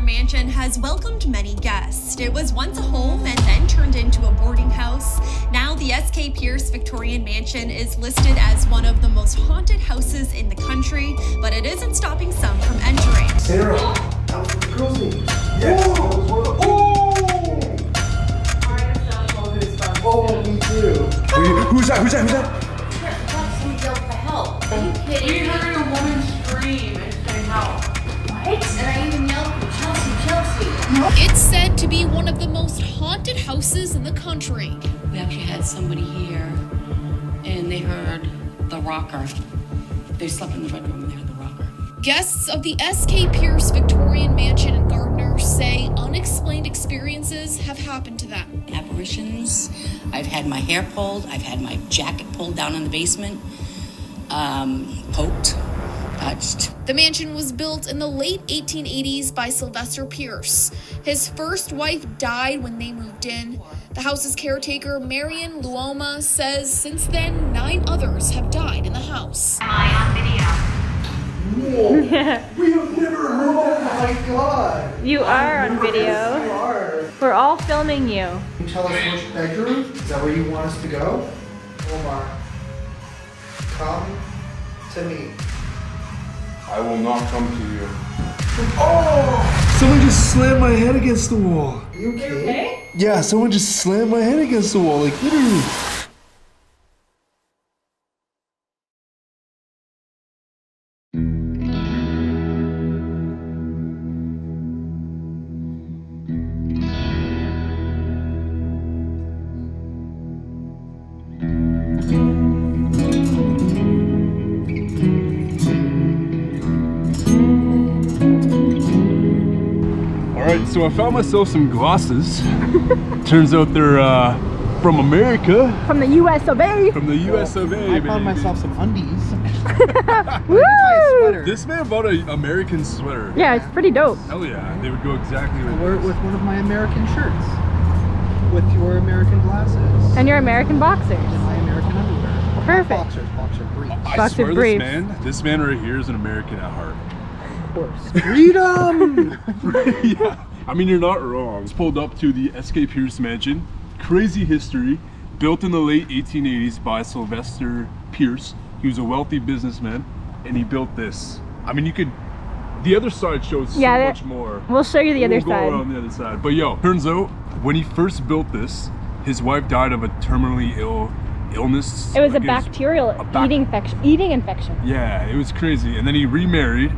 Mansion has welcomed many guests. It was once a home and then turned into a boarding house. Now the SK Pierce Victorian Mansion is listed as one of the most haunted houses in the country, but it isn't stopping some from entering. Sarah, that was the girl's name. Yes, that was one of the... Oh, me too. Who's that? Someone yelled for help. Are you kidding? We heard a woman scream and say help. What? And I even yelled for Chelsea. It's said to be one of the most haunted houses in the country. We actually had somebody here and they heard the rocker. They slept in the bedroom and they heard the rocker. Guests of the SK Pierce Victorian Mansion in Gardner say unexplained experiences have happened to them. Apparitions. I've had my hair pulled. I've had my jacket pulled down in the basement. Poked. Touched. The mansion was built in the late 1880s by Sylvester Pierce. His first wife died when they moved in. The house's caretaker, Marion Luoma, says since then, 9 others have died in the house. Am I on video? Whoa. We have never heard that. Oh my god. You are on video. Yes, you are. We're all filming you. Can you tell us which bedroom? Is that where you want us to go? Omar, come to me. I will not come to you. Oh! Someone just slammed my head against the wall. Are you okay? Yeah, someone just slammed my head against the wall, like literally. Alright, so I found myself some glasses. Turns out they're from America. From the US of A. From the US of A, I found myself some undies. Woo! This man bought an American sweater. Yeah, it's pretty dope. Hell yeah, they would go exactly I with wear it this. with one of my American shirts. With your American glasses. And your American boxers. And my American underwear. Perfect. Boxer briefs. I Boxer swear briefs. this man right here is an American at heart. Of course. Freedom! Yeah, I mean, you're not wrong. It's pulled up to the SK Pierce Mansion. Crazy history. Built in the late 1880s by Sylvester Pierce. He was a wealthy businessman and he built this. I mean, you could, the other side shows so much more. We'll show you the other We'll side. go around the other side. But yo, turns out when he first built this, his wife died of a terminally illness. It was like a bacterial eating infection. Yeah, it was crazy. And then he remarried.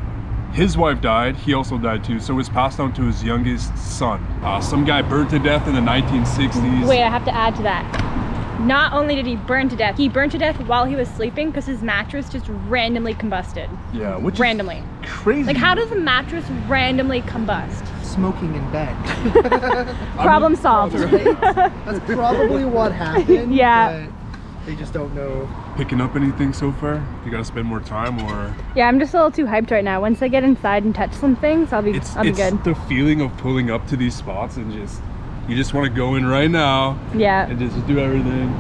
His wife died. He also died too. So it was passed on to his youngest son. Some guy burned to death in the 1960s. Wait, I have to add to that. Not only did he burn to death, he burned to death while he was sleeping because his mattress just randomly combusted. Yeah, which randomly. Is crazy. Like, how does a mattress randomly combust? Smoking in bed. Problem solved. Right? That's probably what happened. Yeah. But they just don't know. Picking up anything so far? You gotta spend more time, or? Yeah, I'm just a little too hyped right now. Once I get inside and touch some things, I'll be good. It's the feeling of pulling up to these spots and you just want to go in right now. Yeah. And just do everything.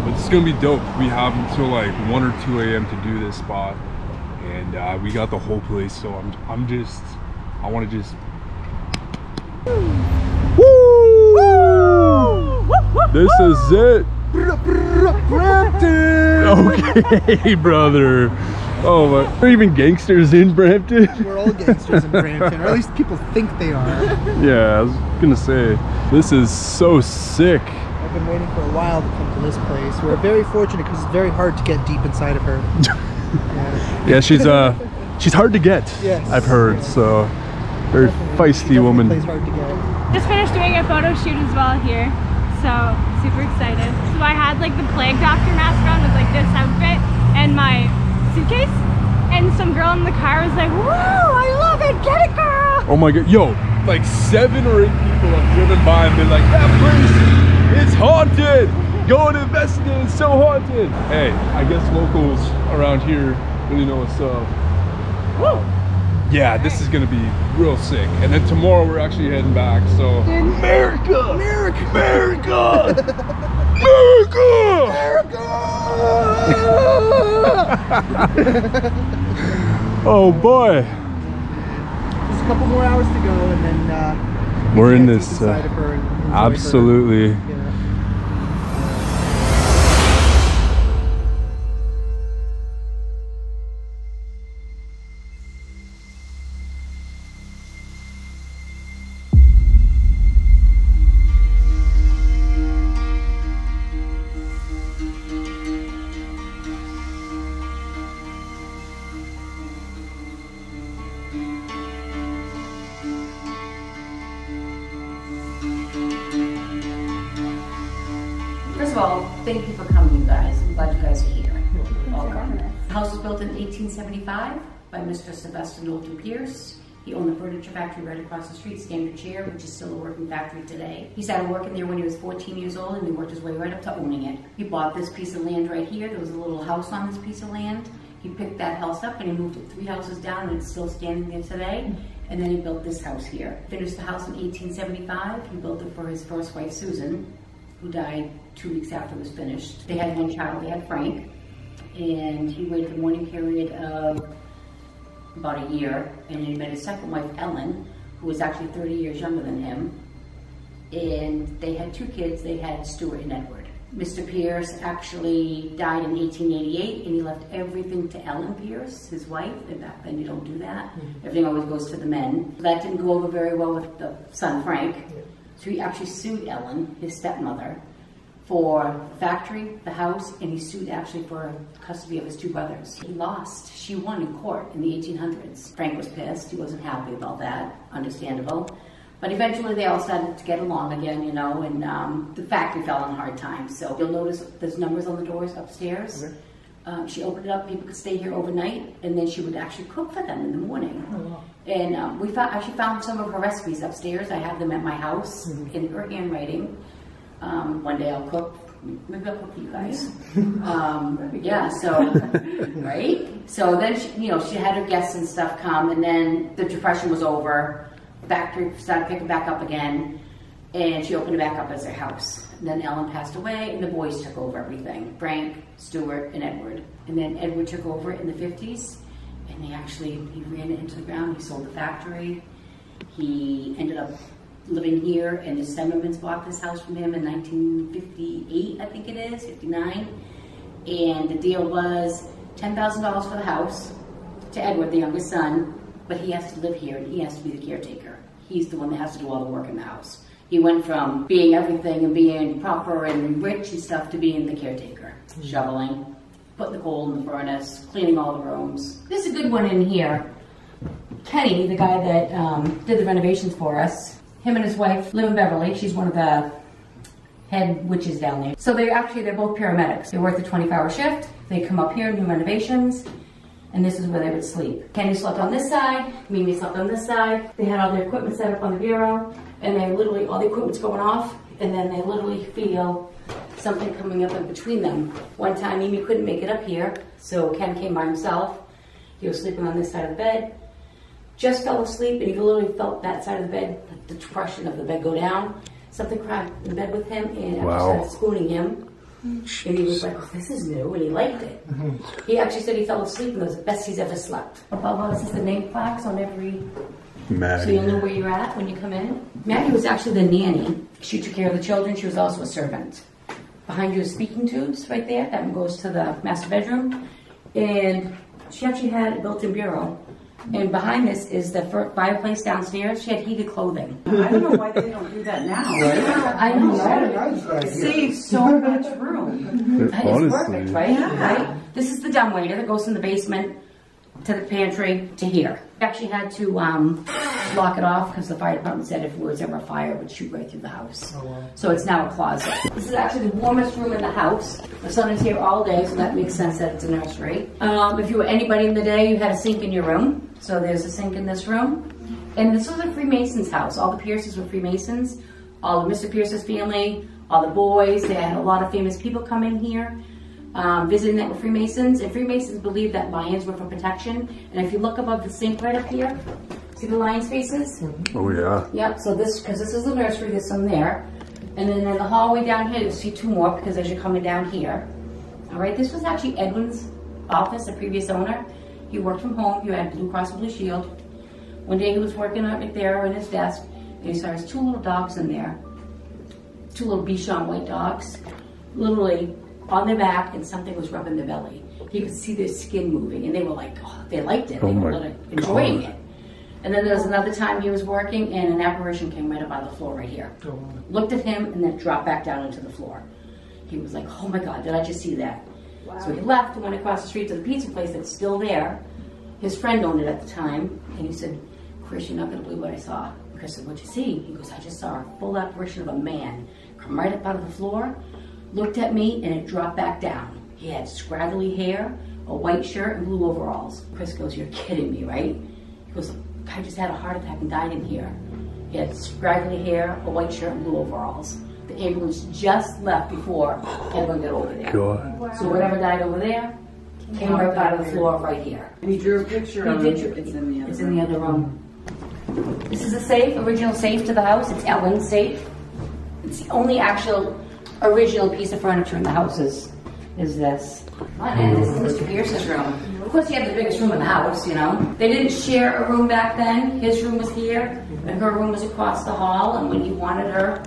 But it's gonna be dope. We have until like 1 or 2 a.m. to do this spot, and we got the whole place. So I want to just. Woo! This is it. Okay, brother. Oh my! Are even gangsters in Brampton? We're all gangsters in Brampton, or at least people think they are. Yeah, I was gonna say, this is so sick. I've been waiting for a while to come to this place. We're very fortunate because it's very hard to get deep inside of her. Yeah, she's hard to get. Yes. I've heard, so very feisty woman. Hard to get. Just finished doing a photo shoot as well here, so super excited. So I had like the plague doctor mask on with like this outfit and my suitcase, and some girl in the car was like, "Whoa, I love it, get it, girl!" Oh my god, yo, like 7 or 8 people have driven by and been like, that place is haunted! Go and investigate, it's so haunted! Hey, I guess locals around here really know what's up. Woo! Yeah, this is gonna be real sick. And then tomorrow we're actually heading back, so. America! America! America! America! Oh boy. couple more hours to go, and then we're in this. Absolutely. First of all, thank you for coming, you guys. I'm glad you guys are here. Welcome. The house was built in 1875 by Mr. Sylvester Knowlton Pierce. He owned the furniture factory right across the street, Standard Chair, which is still a working factory today. He started working there when he was 14 years old, and he worked his way right up to owning it. He bought this piece of land right here. There was a little house on this piece of land. He picked that house up and he moved it 3 houses down, and it's still standing there today. And then he built this house here. Finished the house in 1875. He built it for his first wife, Susan, who died 2 weeks after it was finished. They had one child, they had Frank, and he waited a mourning period of about a year, and he met his second wife, Ellen, who was actually 30 years younger than him, and they had 2 kids. They had Stuart and Edward. Mr. Pierce actually died in 1888, and he left everything to Ellen Pierce, his wife, and back then you don't do that. Everything always goes to the men. That didn't go over very well with the son, Frank. So he actually sued Ellen, his stepmother, for the factory, the house, and he sued actually for custody of his 2 brothers. He lost. She won in court in the 1800s. Frank was pissed. He wasn't happy about that. Understandable. But eventually they all started to get along again, you know, and the factory fell on hard times. So you'll notice there's numbers on the doors upstairs. Okay. She opened it up, people could stay here overnight, and then she would actually cook for them in the morning. Oh, wow. And we actually found some of her recipes upstairs. I have them at my house in her handwriting. One day I'll cook. Maybe I'll cook for you guys. Yeah, so, right? So then, she had her guests and stuff come, and then the Depression was over. Factory started picking back up again, and she opened it back up as her house. And then Ellen passed away, and the boys took over everything. Frank, Stuart, and Edward. And then Edward took over in the 50s, and he ran it into the ground. He sold the factory. He ended up living here, and his Semmermans bought this house from him in 1958, I think it is, 59. And the deal was $10,000 for the house to Edward, the youngest son, but he has to live here, and he has to be the caretaker. He's the one that has to do all the work in the house. He went from being everything and being proper and rich and stuff to being the caretaker. Shoveling, putting the coal in the furnace, cleaning all the rooms. There's a good one in here. Kenny, the guy that did the renovations for us, him and his wife live in Beverly. She's one of the head witches down there. So they're both paramedics. They work the 24-hour shift. They come up here, do renovations, and this is where they would sleep. Kenny slept on this side, Mimi slept on this side. They had all their equipment set up on the bureau, and all the equipment's going off, and then they literally feel something coming up in between them. One time Mimi couldn't make it up here, so Ken came by himself. He was sleeping on this side of the bed, just fell asleep, and he literally felt that side of the bed, like the depression of the bed go down. Something cracked in bed with him, and I started spooning him. Jeez. And he was like, oh, this is new, and he liked it. He actually said he fell asleep, and it was the best he's ever slept. Above us is the name plaques on every... Maddie. So you'll know where you're at when you come in. Maddie was actually the nanny. She took care of the children. She was also a servant. Behind you is speaking tubes right there. That one goes to the master bedroom. And she actually had a built-in bureau. And behind this is the fireplace downstairs. She had heated clothing. I don't know why they don't do that now. I know. It saves so much room. That is perfect, right? Yeah. Right? This is the dumbwaiter that goes from the basement to the pantry to here. We actually had to lock it off because the fire department said if there was ever a fire, it would shoot right through the house. Oh, wow. So it's now a closet. This is actually the warmest room in the house. The sun is here all day, so that makes sense that it's a nursery. If you were anybody in the day, you had a sink in your room. So there's a sink in this room. And this was a Freemasons house. All the Pierces were Freemasons. All of Mr. Pierce's family, all the boys. They had a lot of famous people come in here. Visiting that with Freemasons, and Freemasons believed that lions were for protection. And if you look above the sink right up here, see the lion's faces? Oh yeah. Yep, so because this is the nursery, there's some there. And then in the hallway down here, you'll see 2 more because as you're coming down here. All right, this was actually Edwin's office, the previous owner. He worked from home, he had Blue Cross and Blue Shield. One day he was working right there on his desk, and he saw his 2 little dogs in there. 2 little Bichon white dogs, literally on their back, and something was rubbing their belly. He could see their skin moving, and they were like, oh, they liked it. They were like enjoying it. And then there was another time he was working, and an apparition came right up out of the floor right here. Looked at him, and then dropped back down into the floor. He was like, oh my God, did I just see that? Wow. So he left and went across the street to the pizza place that's still there. His friend owned it at the time, and he said, Chris, you're not gonna believe what I saw. Chris said, what'd you see? He goes, I just saw a full apparition of a man come right up out of the floor, looked at me, and it dropped back down. He had scraggly hair, a white shirt, and blue overalls. Chris goes, you're kidding me, right? He goes, I just had a heart attack and died in here. He had scraggly hair, a white shirt, and blue overalls. The ambulance just left before everyone got over there. God. So whatever died over there came right out of the floor right here. We drew a picture of it. It's in the other room. This is a safe, original safe to the house. It's Ellen's safe. It's the only actual original piece of furniture in the house is this. And this is Mr. Pierce's room. Of course, he had the biggest room in the house, you know. They didn't share a room back then. His room was here, and her room was across the hall, and when he wanted her,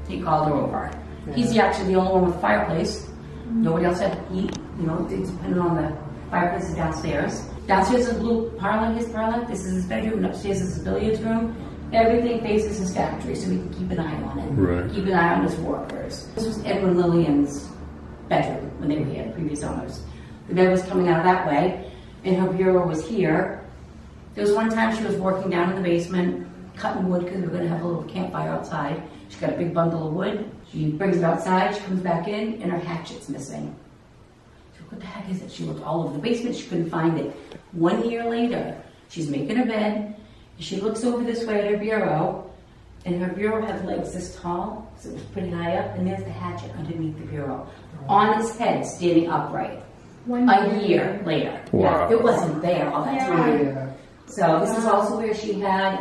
he called her over. He's actually the only one with a fireplace. Nobody else had heat, you know, it's depending on the fireplace is downstairs. Downstairs is a blue parlor, his parlor. This is his bedroom, and upstairs is his billiards room. Everything faces his factory, so we can keep an eye on it. Right. Keep an eye on his workers. This was Edwin Lillian's bedroom when they were here, the previous owners. The bed was coming out that way, and her bureau was here. There was one time she was working down in the basement, cutting wood because we were going to have a little campfire outside. She's got a big bundle of wood. She brings it outside, she comes back in, and her hatchet's missing. So what the heck is it? She looked all over the basement, she couldn't find it. 1 year later, she's making her bed, and she looks over this way at her bureau, and her bureau had legs this tall, so it was pretty high up, and there's the hatchet underneath the bureau. On its head, standing upright. A year later. Wow. It wasn't there all that time. Yeah. So this is also where she had,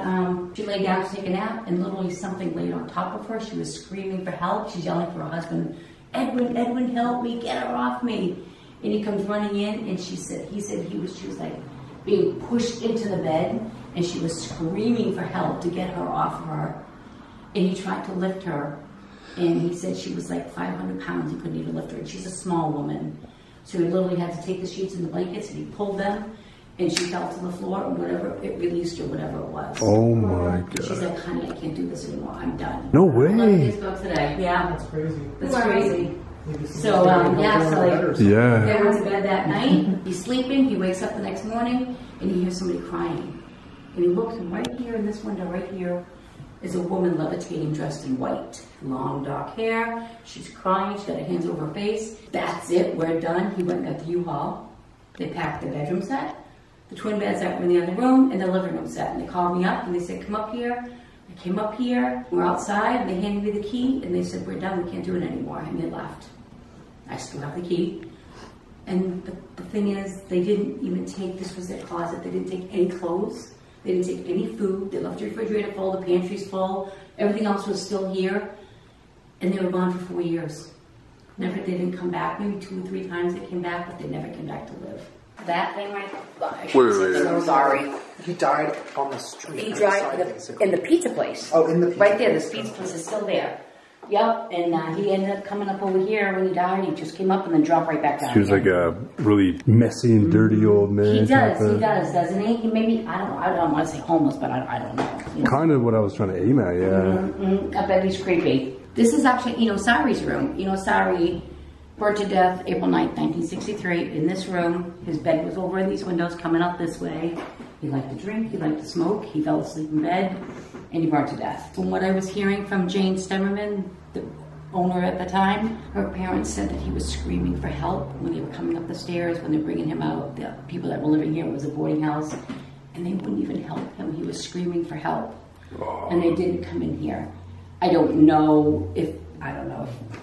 she laid down to take a nap, and literally something laid on top of her. She was screaming for help. She's yelling for her husband, Edwin, Edwin, help me, get her off me. And he comes running in, and she was like being pushed into the bed, and she was screaming for help to get her off of her. And he tried to lift her, and he said she was like 500 pounds. He couldn't even lift her, and she's a small woman. So he literally had to take the sheets and the blankets, and he pulled them, and she fell to the floor, and whatever, it released her, whatever it was. Oh my God. She's like, honey, I can't do this anymore, I'm done. No way. Let's go today. Yeah. That's crazy. That's crazy. So, they went to bed that night, he's sleeping, he wakes up the next morning, and he hears somebody crying. And he looks, and right here in this window, right here, is a woman levitating dressed in white. Long dark hair, she's crying, she's got her hands over her face. That's it, we're done. He went and got the U-Haul. They packed the bedroom set, the twin beds that were in the other room, and the living room set. And they called me up and they said, come up here. I came up here, we're outside, and they handed me the key, and they said, we're done, we can't do it anymore, and they left. I still have the key. And the thing is, they didn't even take, this was their closet, they didn't take any clothes. They didn't take any food. They left the refrigerator full, the pantry's full. Everything else was still here. And they were gone for 4 years. They didn't come back. Maybe 2 or 3 times they came back, but they never came back to live. That thing right there. I'm sorry. He died on the street. He died in the pizza place. Oh, in the pizza place. Right there, the pizza place is still there. Yep, and he ended up coming up over here when he died. He just came up and then dropped right back down. He was like a really messy and dirty old man. He does, doesn't he? He maybe, I don't want to say homeless, but I don't know. You know? Kind of what I was trying to aim at, yeah. I bet he's creepy. This is actually Sari's room. Sari burned to death April 9th, 1963. In this room, his bed was over in these windows coming out this way. He liked to drink, he liked to smoke, he fell asleep in bed, and he burned to death. From what I was hearing from Jane Stemmerman, the owner at the time, her parents said that he was screaming for help when they were coming up the stairs, when they were bringing him out. The people that were living here, it was a boarding house, and they wouldn't even help him. He was screaming for help, and they didn't come in here. I don't know if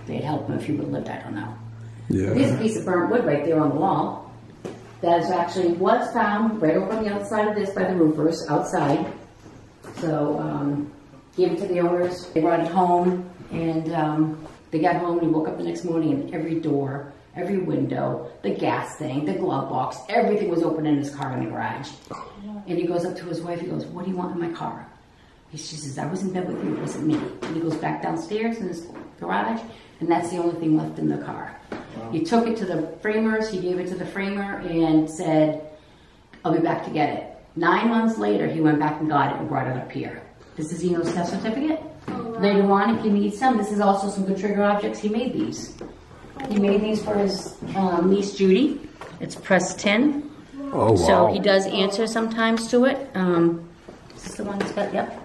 they'd help him if he would have lived, I don't know. Yeah. There's a piece of burnt wood right there on the wall. That is actually was found right over on the outside of this by the roofers, outside. So, gave it to the owners. They brought it home, and they got home, and he woke up the next morning, and every door Every window, the gas thing, the glove box, everything was open in his car in the garage. And he goes up to his wife, he goes, "What do you want in my car?" She says, "I was in bed with you, it wasn't me." And he goes back downstairs in his garage, and that's the only thing left in the car. Wow. He took it to the framers, he gave it to the framer and said, "I'll be back to get it." 9 months later, he went back and got it and brought it up here. This is Eno's theft certificate. Oh, wow. Later on, if you need some, this is also some good trigger objects. He made these. He made these for his niece, Judy. It's pressed tin. Oh, wow. So he does answer sometimes to it. This is the one that's got, yep.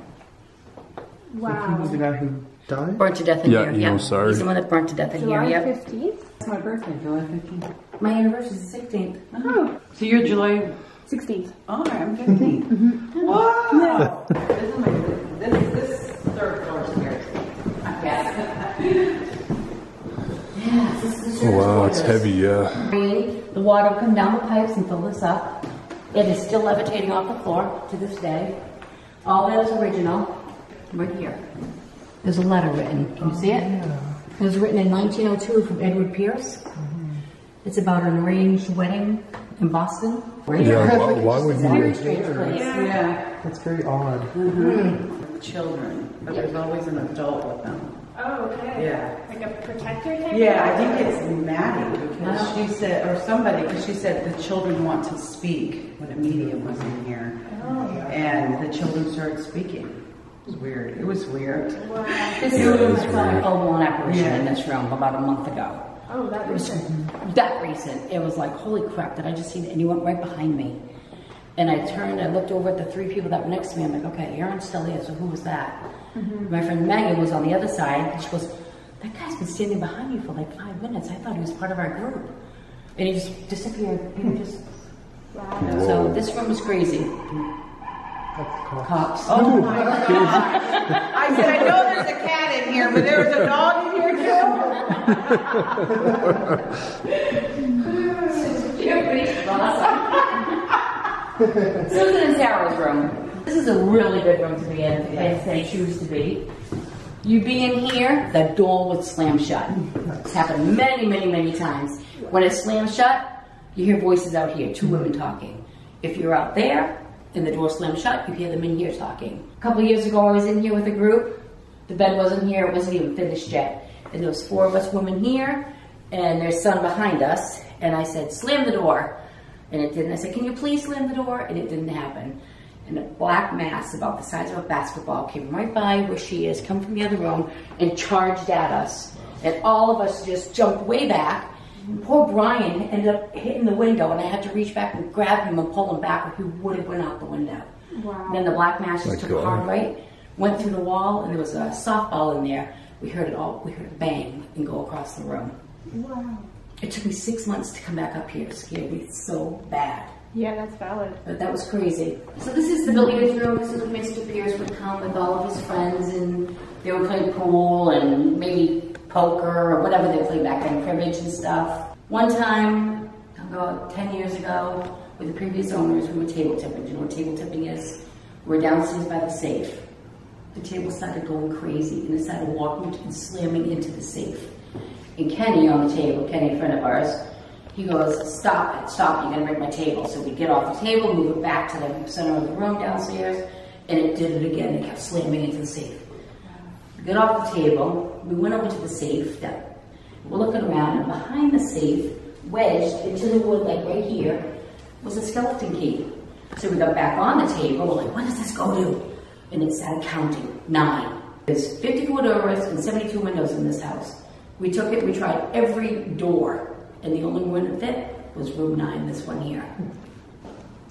Wow. He was the guy who died? Burnt to death in here. Yeah, sorry. He's the one that burnt to death in here, yep. July 15th? It's my birthday, July 15th. My anniversary is the 16th. Oh. So you're July 16th. Oh, I'm 15th. Mm-hmm. Wow! This third floor is here. Yeah, this is the Oh, wow, it's heavy, yeah. The water will come down the pipes and fill this up. It is still levitating off the floor to this day. All that is original. Right here. There's a letter written. Can you see it? It was written in 1902 from Edward Pierce. It's about an arranged wedding in Boston. Yeah, why would you? Very strange place. Yeah. That's very odd. Mm-hmm. Children, but there's always an adult with them. Oh, okay. Yeah. Like a protector type? Yeah, I think it's Maddie because she said, or somebody, because she said the children want to speak when a medium was in here. Oh. And the children started speaking. It was weird. It was weird. Wow. This room is a full-blown apparition in this room about a month ago. Oh, that recent. That recent. It was like, holy crap, did I just see that? And he went right behind me. And I turned, I looked over at the 3 people that were next to me. I'm like, okay, Aaron's still here, so who was that? Mm-hmm. My friend Megan was on the other side. And she goes, that guy's been standing behind you for like 5 minutes. I thought he was part of our group. And he just disappeared. He just... Wow. So this room was crazy. Cops. Oh my God. I said, I know there's a cat in here, but there's a dog in here too. Susan and Sarah's room. This is a really good room to be in if they choose to be. You be in here, the door would slam shut. It's happened many, many, many times. When it slams shut, you hear voices out here, 2 women talking. If you're out there and the door slams shut, you hear them in here talking. A couple of years ago, I was in here with a group. The bed wasn't here, it wasn't even finished yet. And there was 4 of us women here, and their son behind us. And I said, slam the door. And it didn't. I said, can you please slam the door? And it didn't happen. And a black mass about the size of a basketball came right by where she is, come from the other room, and charged at us. And all of us just jumped way back. And poor Brian ended up hitting the window, and I had to reach back and grab him and pull him back, or he would have went out the window. Wow. And then the black mass just took a hard right, went through the wall, and there was a softball in there. We heard it all. We heard it bang and go across the room. Wow. It took me 6 months to come back up here. It scared me so bad. Yeah, that's valid. But that was crazy. So this is the billiards room. This is where Mr. Pierce would come with all of his friends, and they would play pool and maybe poker or whatever they played back then, cribbage and stuff. One time, about 10 years ago, with the previous owners, we were table tipping. Do you know what table tipping is? We're downstairs by the safe. The table started going crazy, and it started walking and slamming into the safe. And Kenny on the table, Kenny, a friend of ours, he goes, stop it, stop it, you're gonna break my table. So we get off the table, move it back to the center of the room downstairs, and it did it again. It kept slamming into the safe. We get off the table, we went over to the safe, we're looking around, and behind the safe, wedged into the wood, like right here, was a skeleton key. So we got back on the table, we're like, what does this go to? And it started counting, 9. There's 54 doors and 72 windows in this house. We took it, we tried every door, and the only one that fit was room 9, this one here.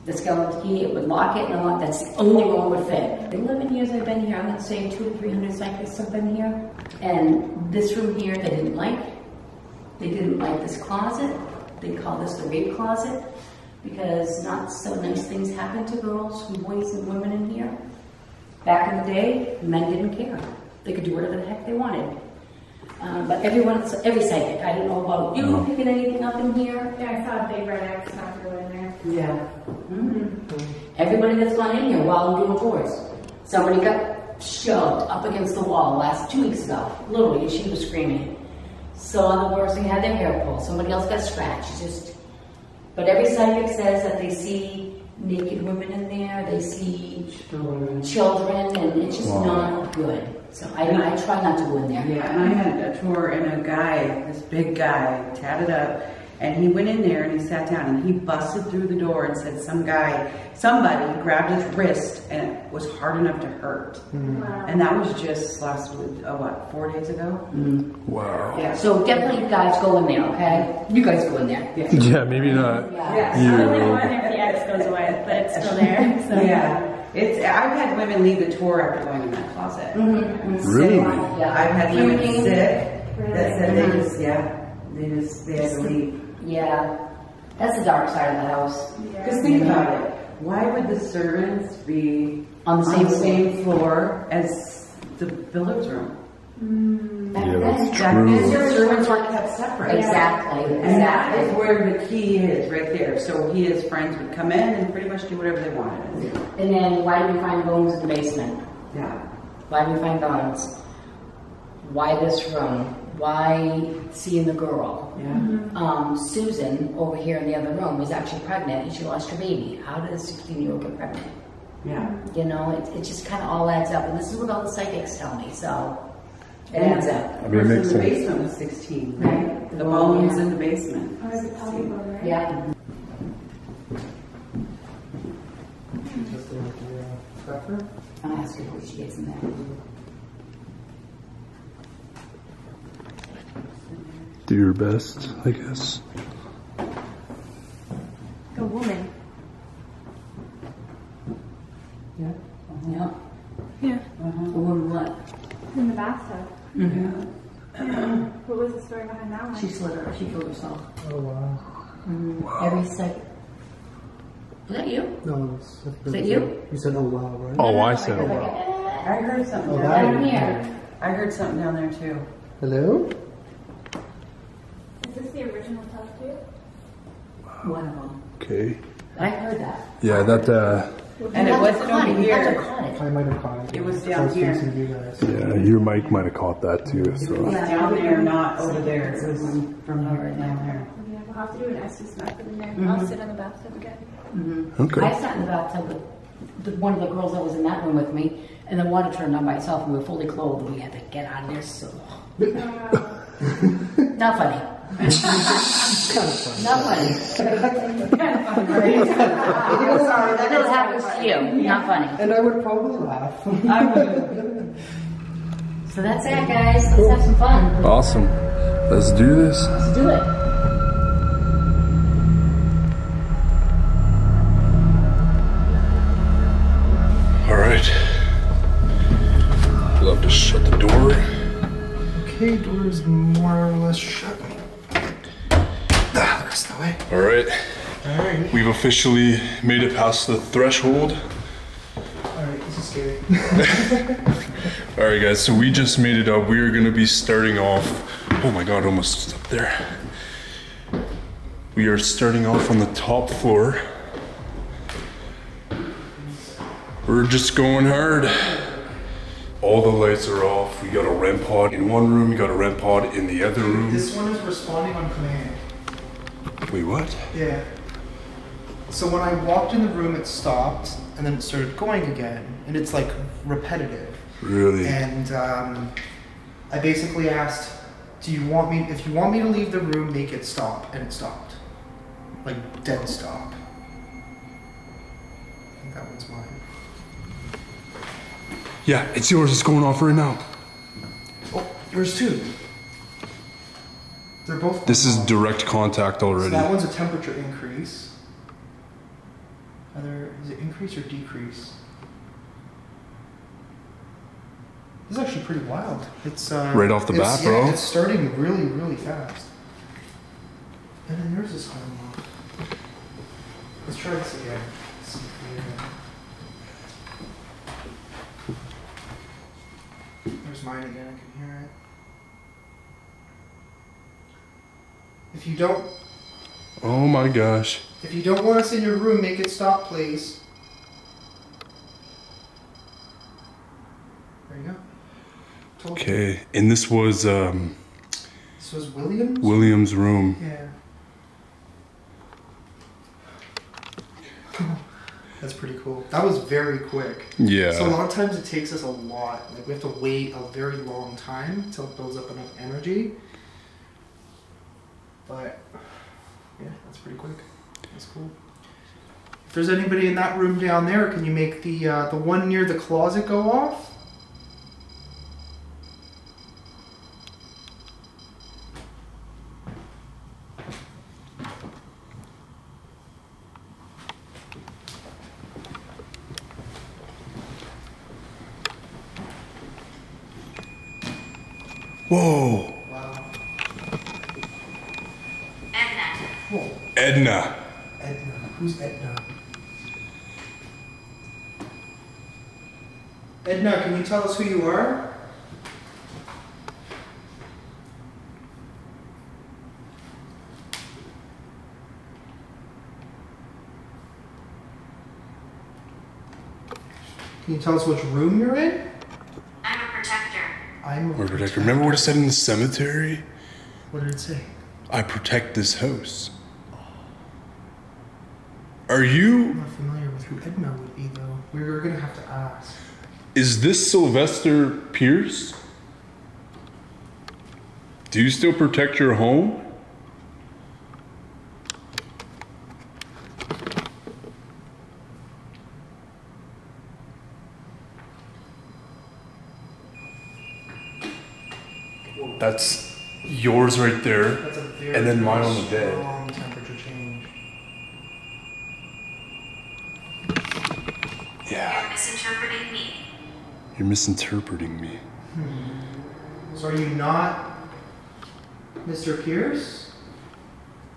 The skeleton key, it would lock it and unlock, that's the only one would fit. The 11 years I've been here, I'm gonna say 200 to 300 cyclists have been here. And this room here, they didn't like. They didn't like this closet. They call this the rape closet, because not so nice things happen to girls, boys and women in here. Back in the day, men didn't care. They could do whatever the heck they wanted. But every psychic, I don't know about you picking anything up in here. Yeah, I saw a big red X not go in there. Yeah. Mm-hmm. Everybody that's gone in here while I'm doing tours. Somebody got shoved up against the wall 2 weeks ago, literally, and she was screaming. Saw the person had their hair pulled. Somebody else got scratched. But every psychic says that they see naked women in there. They see children, and it's just not good. So I try not to go in there. Yeah, and I had a tour, and a guy, this big guy, tatted up, and he went in there and he sat down and he busted through the door and said somebody grabbed his wrist and it was hard enough to hurt. Wow. And that was just last week, 4 days ago? Wow. Yeah. So definitely guys go in there, okay? You guys go in there. Yeah, maybe not. Yeah. I really wonder if the X goes away, but it's still there. So. Yeah. I've had women leave the tour after going in that closet. Really? Yeah. I've had women sick that said they had to leave. Yeah, that's the dark side of the house. Because think about it. Why would the servants be on the same floor as the billiards room? Yeah, that's Back true. then, the servants were kept separate. Exactly. And that is where the key is, right there. So his friends would come in and pretty much do whatever they wanted. And then why do we find bones in the basement? Yeah. Why do we find bones? Why this room? Why seeing the girl? Yeah. Susan over here in the other room was actually pregnant and she lost her baby. How did a 16-year-old get pregnant? Yeah. You know, it just kind of all adds up. And this is what all the psychics tell me, so it adds up. I mean, it makes The sense. basement was 16, right? The bones in the basement. Yeah. I'll ask her what she gets in there. Do your best, I guess. A woman. Yeah. Yeah. A woman what? In the bathtub. Mm-hmm. Yeah. What was the story behind that one? She killed herself. Oh, wow. Every second. Was that you? No, Is that you? You said, oh, wow, right? Oh, I said a lot. I heard something Down here. I heard something down there too. Hello? Is this the original tub too? One of them. Okay. I heard that. Yeah, that, And it wasn't over You have to here. caught it. I might have caught it. It was I down here. facing you guys. yeah, your mic might have caught that too, It so. was down there, not over there. It was from here down there. Yeah, we'll have to do an Estes method in there. I'll sit in the bathtub again. Okay. I sat in the bathtub with one of the girls that was in that room with me, and the water turned on by itself, and we were fully clothed, and we had to get out of there, so. Not funny. Not funny. Sorry, That happens to you. Not funny. And I would probably laugh. So that's it, guys. Let's have some fun. Awesome. Let's do this. Let's do it. All right. We'll have to shut the door. Okay, door's more or less shut. The rest of the way. All right. Alright. We've officially made it past the threshold. Alright, this is scary. All right, guys, so we just made it up. We are gonna be starting off, oh my God, almost up there. We are starting off on the top floor. We're just going hard. All the lights are off. We got a REM pod in one room, we got a REM pod in the other room. This one is responding on command. Wait, what? Yeah. So when I walked in the room, it stopped, and then it started going again, and it's like repetitive. Really? And I basically asked, if you want me to leave the room, make it stop, and it stopped. Like dead stop. I think that one's mine. Yeah, it's yours. It's going off right now. Oh, yours too. They're both. This is going off. direct contact So already. that one's a temperature increase. Is it increase or decrease? This is actually pretty wild. It's Right off the bat, yeah, bro. It's starting really, really fast. And then yours is going off. Let's try this again. See if we, There's mine again. I can hear it. If you don't Oh my gosh. If you don't want us in your room, make it stop, please. There you go. Told you. Okay, and this was This This was Williams? Williams' room. Yeah. That's pretty cool. That was very quick. Yeah. So a lot of times it takes us a lot. Like we have to wait a very long time until it builds up enough energy. But yeah, that's pretty quick. That's cool. If there's anybody in that room down there, can you make the one near the closet go off? Whoa. Wow. Edna. Whoa. Edna. Edna. Who's Edna? Edna, can you tell us who you are? Can you tell us which room you're in? I'm a protector. I'm a Protector. Remember what it said in the cemetery? What did it say? I protect this house. Are I'm you... not familiar with who Edna would be, though. We're gonna have to ask. Is this Sylvester Pierce? Do you still protect your home? That's yours right there. That's a very, And then mine very on the bed. strong temperature change. Yeah. You're misinterpreting me. You're misinterpreting me. So are you not Mr. Pierce?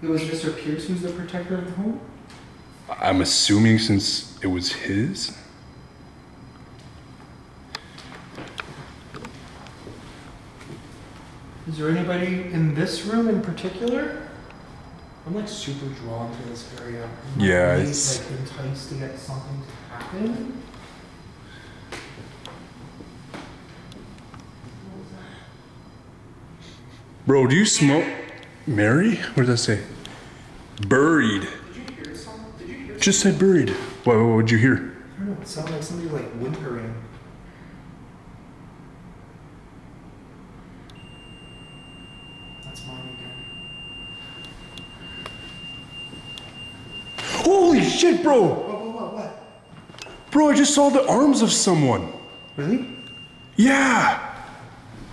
It was Mr. Pierce who's the protector of the home? I'm assuming since it was his. Is there anybody in this room in particular? I'm like super drawn to this area. I'm like, Yeah, really, it's- like enticed to get something to happen. Bro, do you smoke? Mary? What did that say? Buried. Did you hear something? Did you hear Just said buried. What would you hear? I don't know, it sounded like somebody like whimpering. That's mine again. Holy shit, bro! What? Bro, I just saw the arms of someone. Really? Yeah!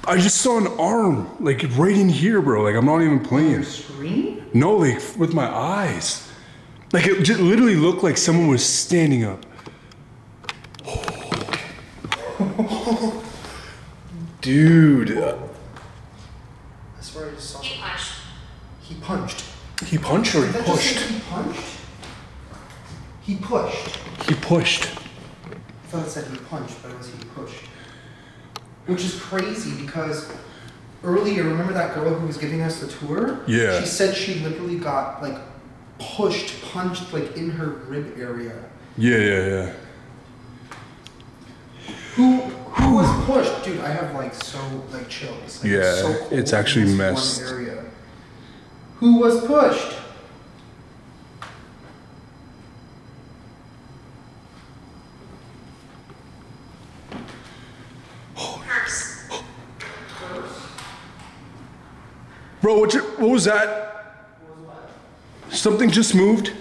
I just saw an arm, like right in here, bro. Like I'm not even playing. Screen? No, like with my eyes. Like it just literally looked like someone was standing up. Dude. I swear I just saw He punched. He punched. He punched or Did he that just pushed? say he punched? He pushed. He pushed. I thought it said he punched, but it was he pushed. Which is crazy because earlier, remember that girl who was giving us the tour? Yeah. She said she literally got like punched like in her rib area. Yeah. Who was pushed? Dude, I have like so like chills. Like, Yeah, so cold it's in actually this messed. One area. Who was pushed? Curse. Bro, what was that? Something just moved?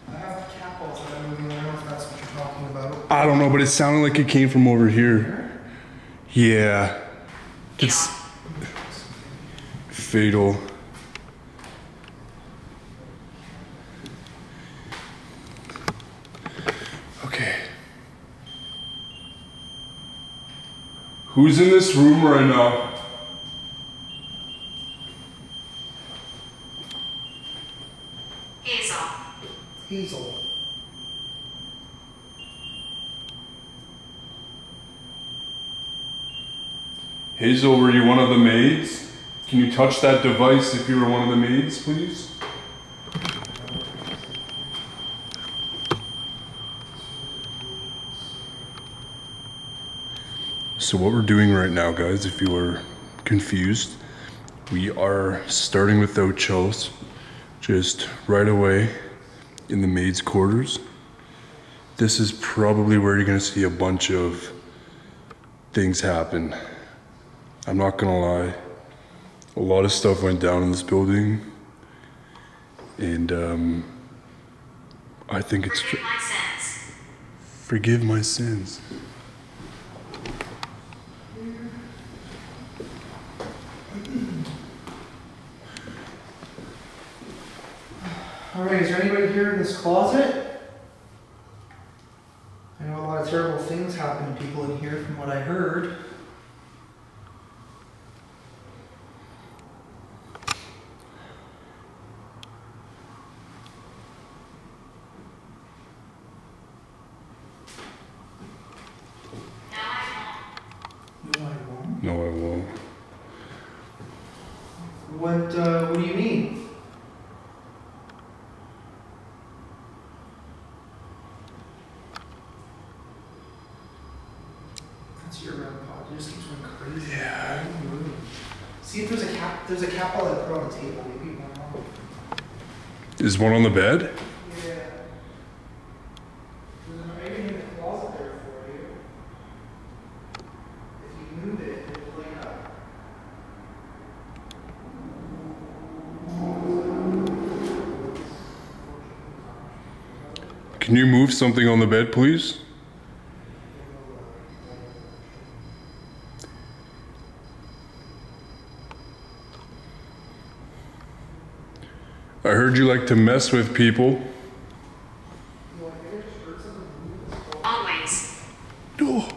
I have cat balls that are moving. I don't know if that's what you're talking about. I don't know, but it sounded like it came from over here. Yeah. It's fatal. Okay. Who's in this room right now? Hazel. Hazel. Hazel, were you one of the maids? Can you touch that device if you were one of the maids, please? So what we're doing right now, guys, if you were confused, We are starting without Chels, just right away in the maid's quarters. This is probably where you're gonna see a bunch of things happen. I'm not gonna lie, a lot of stuff went down in this building, and I think it's forgive my sins. All right, is there anybody here in this closet? I know a lot of terrible things happen to people in here from what I heard. No, I won't. What do you mean? That's your REM pod. It just keeps going crazy. Yeah. See if there's a cap. There's a cap I'll put on the table. Maybe one more. Is one on the bed? Yeah. There's an item in the closet there for you. If you move it, it'll light up. Can you move something on the bed, please? I heard you like to mess with people. Always. Oh.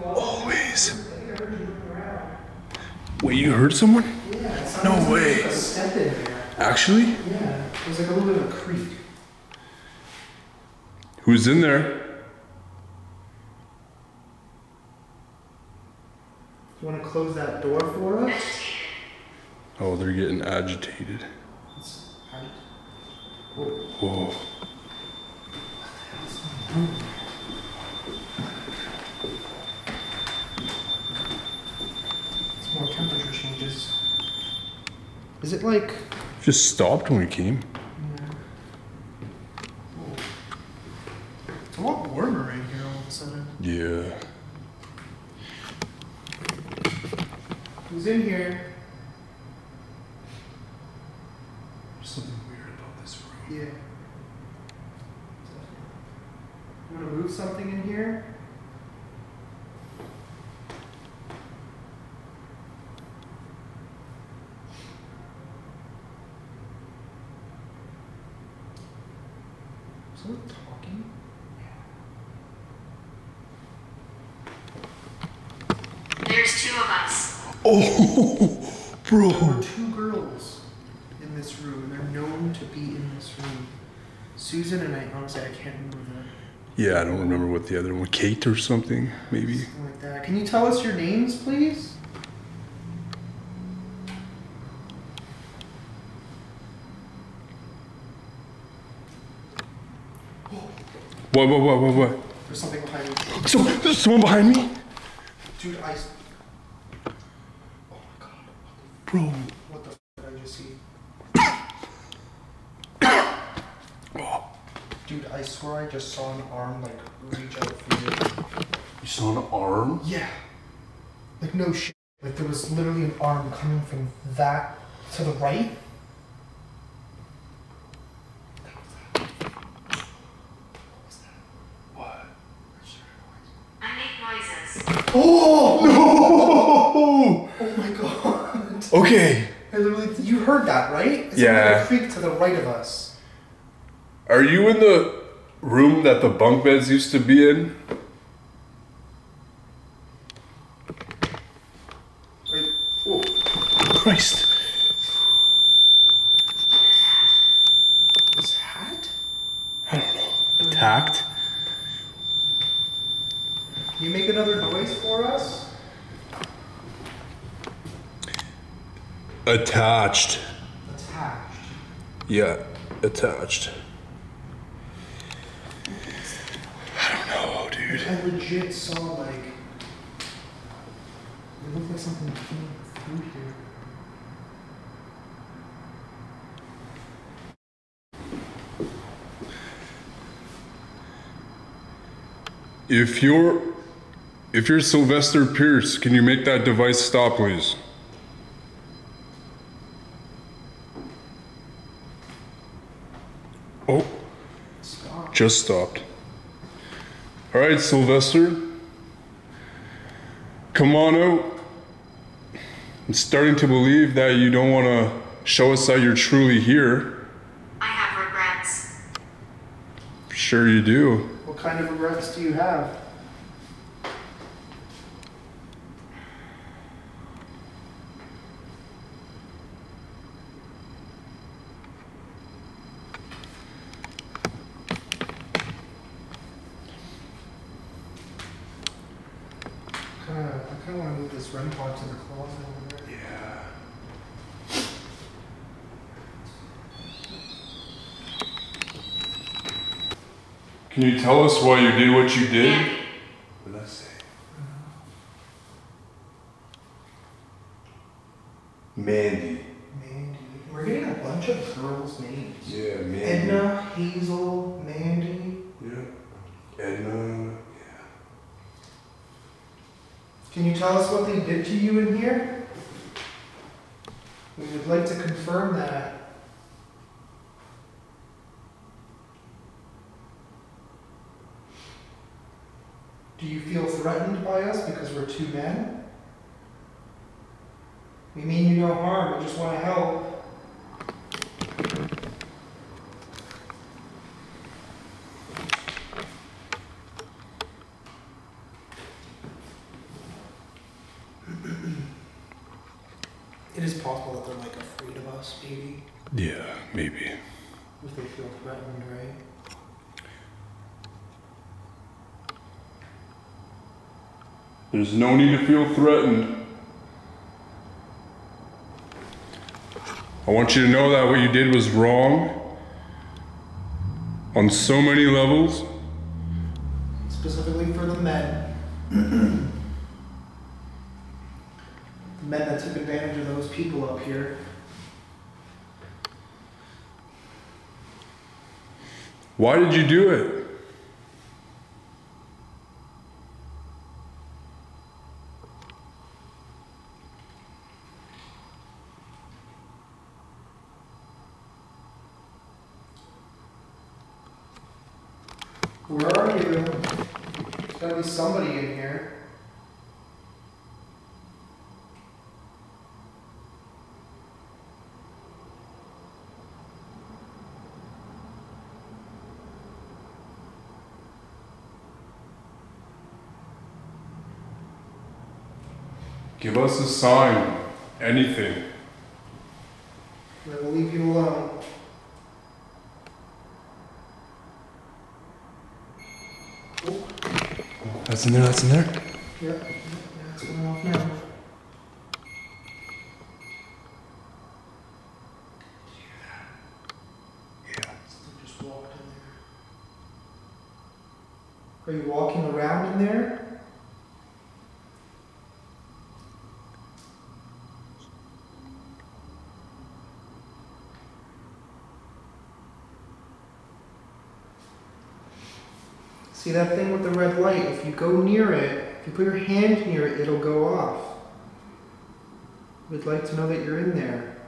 Always. Wait, you heard someone? Yeah, it sounded No like way. there was a step in there. Actually? Yeah, it was like a little bit of a creak. Who's in there? You want to close that door for us? Oh, they're getting agitated. Whoa. It's more temperature changes. Is it like... Just stopped when we came. It's a lot warmer in here all of a sudden. Yeah. Who's in here? There's something weird about this room. Yeah. You want to move something in here? Is someone talking? There's two of us. Oh, bro. There are two girls in this room, and they're known to be in this room. Susan and I, honestly, I can't remember that. Yeah, I don't remember what the other one, Kate or something, maybe. Something like that. Can you tell us your names, please? What? There's something behind me. There's someone behind me? Dude, oh my god. Bro. What the f did I just see? Dude, I swear I just saw an arm, like, reach out for you. You saw an arm? Yeah. Like, no shit. Like, there was literally an arm coming from that to the right. What? I make noises. Oh! No! Oh my god. Okay. I literally, you heard that, right? It's Yeah. like a creak to the right of us. Are you in the room that the bunk beds used to be in? Right. Oh. Christ. This hat? I don't know. Attacked? Can you make another noise for us? Attached. Attached. Yeah, attached. I don't know, dude. I legit saw, like, it looked like something came If you're Sylvester Pierce, can you make that device stop, please? Oh, just stopped. All right, Sylvester, come on out. I'm starting to believe that you don't want to show us that you're truly here. I have regrets. Sure you do. What kind of regrets do you have? I kind of want to move this REM pod to the closet over there. Yeah. Can you tell us why you did what you did? What did I say? Mandy. Mandy. We're getting a bunch of girls' names. Yeah, Mandy. Edna, Hazel, Mandy. Yeah. Edna. Can you tell us what they did to you in here? We would like to confirm that. Do you feel threatened by us because we're two men? We mean you no harm, we just want to help. It is possible that they're like afraid of us, maybe. Yeah, maybe. If they feel threatened, right? There's no need to feel threatened. I want you to know that what you did was wrong on so many levels. Specifically for the men. The men that took advantage of those people up here. Why did you do it? Where are you? There's gotta be somebody in here. Give us a sign. Anything. I will leave you alone. Oh. That's in there, that's in there. Yeah, it's going off now. Yeah. Something just walked in there. Are you walking around in there? See that thing with the red light? If you go near it, if you put your hand near it, it'll go off. We'd like to know that you're in there.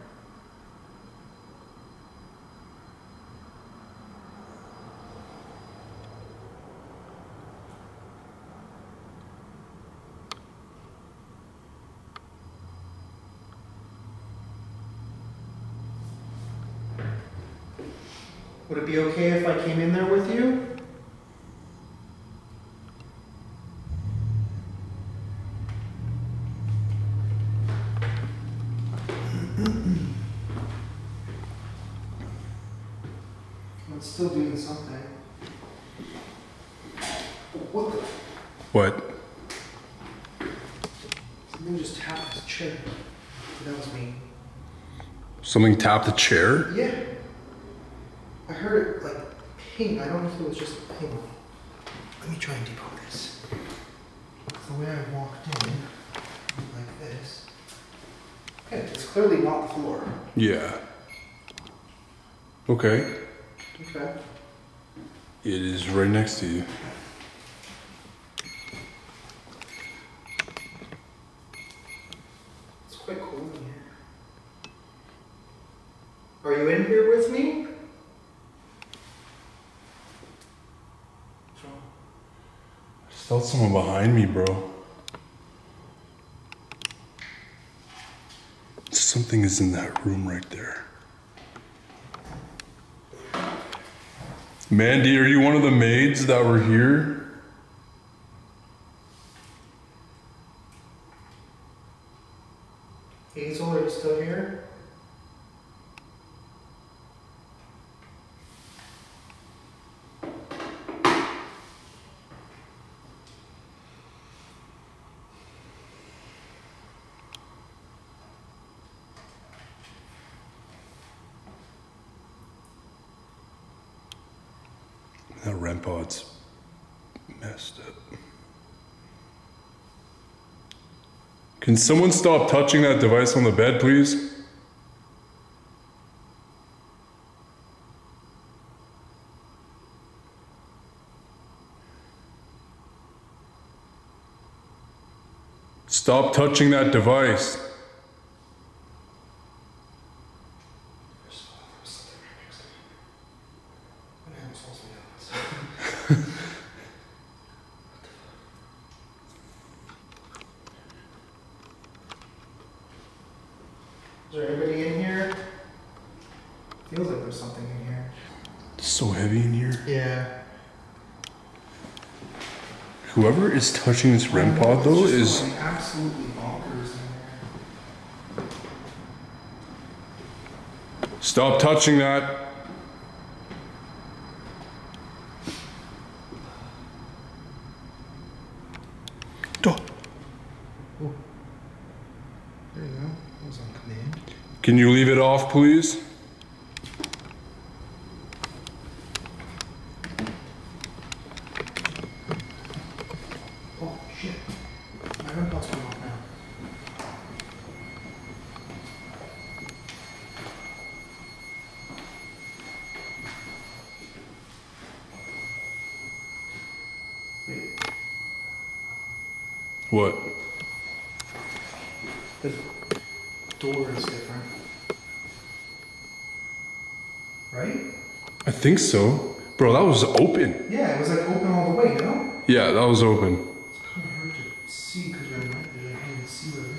Would it be okay if I came in there with you? It's still doing something. What the? What? Something just tapped his chair. That was me. Something tapped the chair? Yeah. I heard it like ping. I don't know if it was just a ping. Let me try and decode this. The way I walked in, like this. Yeah, it's clearly not the floor. Yeah. Okay. Okay. It is right next to you. It's quite cool in here. Are you in here with me? I just felt someone behind me, bro. Something is in that room right there. Mandy, are you one of the maids that were here? Hazel, are you still here? That REM pod's messed up. Can someone stop touching that device on the bed, please? Stop touching that device. Is there anybody in here? Feels like there's something in here. It's so heavy in here. Yeah. Whoever is touching this REM pod though is going absolutely bonkers in there. stop touching that. Duh. Oh. There you go. That was on command. Can you leave it off, please? Oh shit. My REM pod's going off now. Wait. What? The door is different. Right? I think so. Bro, that was open. Yeah, it was like open all the way, you know? Yeah, that was open. It's kind of hard to see because we're right there. I can't even see where it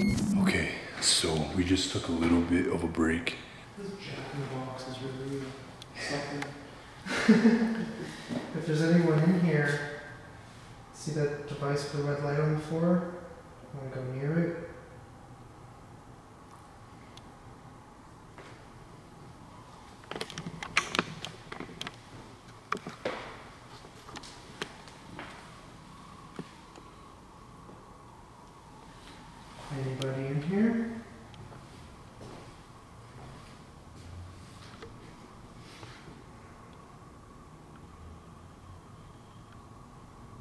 is. Okay, so we just took a little bit of a break. This Jack in the Box is really something. If there's anyone in here, see that device with the red light on the floor? Want to go near it? Anybody in here?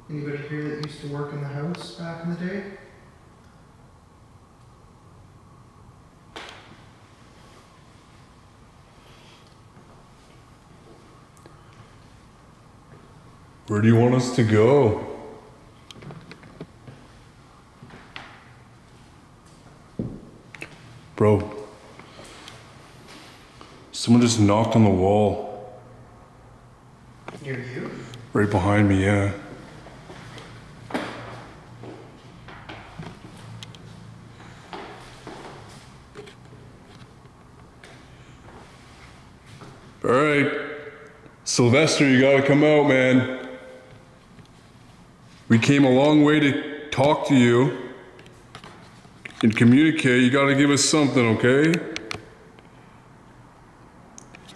Anybody here that used to work in the house back in the day? Where do you want us to go? Bro, someone just knocked on the wall. Near you? Right behind me, yeah. All right, Sylvester, you gotta come out, man. We came a long way to talk to you and communicate. You gotta give us something, okay?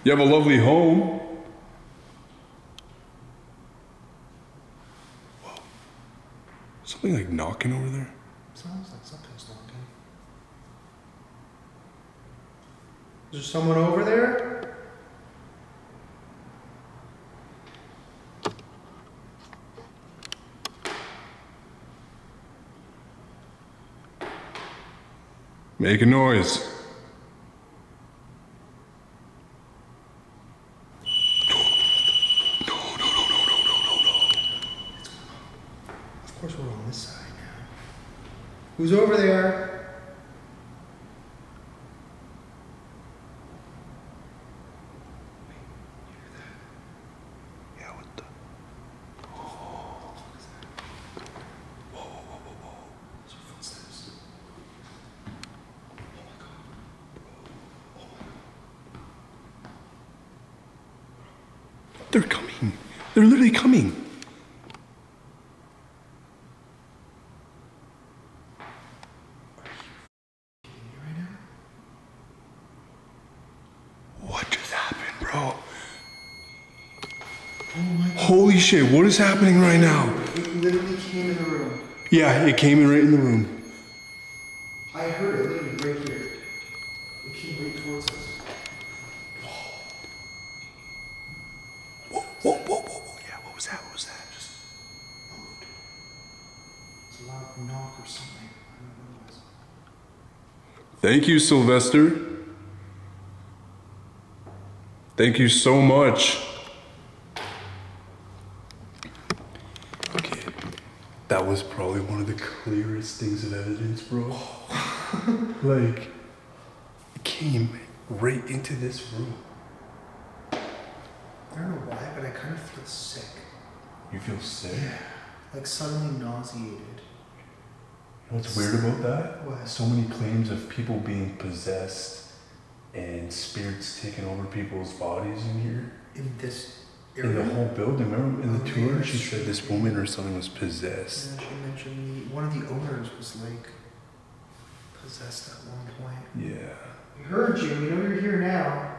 You have a lovely home. Whoa. Something like knocking over there? Sounds like something's knocking. Is there someone over there? Make a noise. No. Of course we're on this side now. Who's over there? They're coming. They're literally coming. What just happened, bro? Oh my God. Holy shit, what is happening right now? It literally came in the room. Yeah, it came in right in the room. I heard it literally right here. It came right towards us. Whoa. Yeah, what was that? Just moved. It's a loud knock or something. I don't know what it was. Thank you, Sylvester. Thank you so much. Okay, that was probably one of the clearest things of evidence, bro. Like, it came right into this room. I don't know why, but I kind of feel sick. You feel sick? Yeah. Like suddenly nauseated. You know what's weird about that? What? So many claims of people being possessed and spirits taking over people's bodies in here. In this In the area? whole building. Remember in the Okay, tour, that's she said true. this woman or something was possessed. Yeah, she mentioned one of the owners was like possessed at one point. Yeah. We heard you. We know you're here now.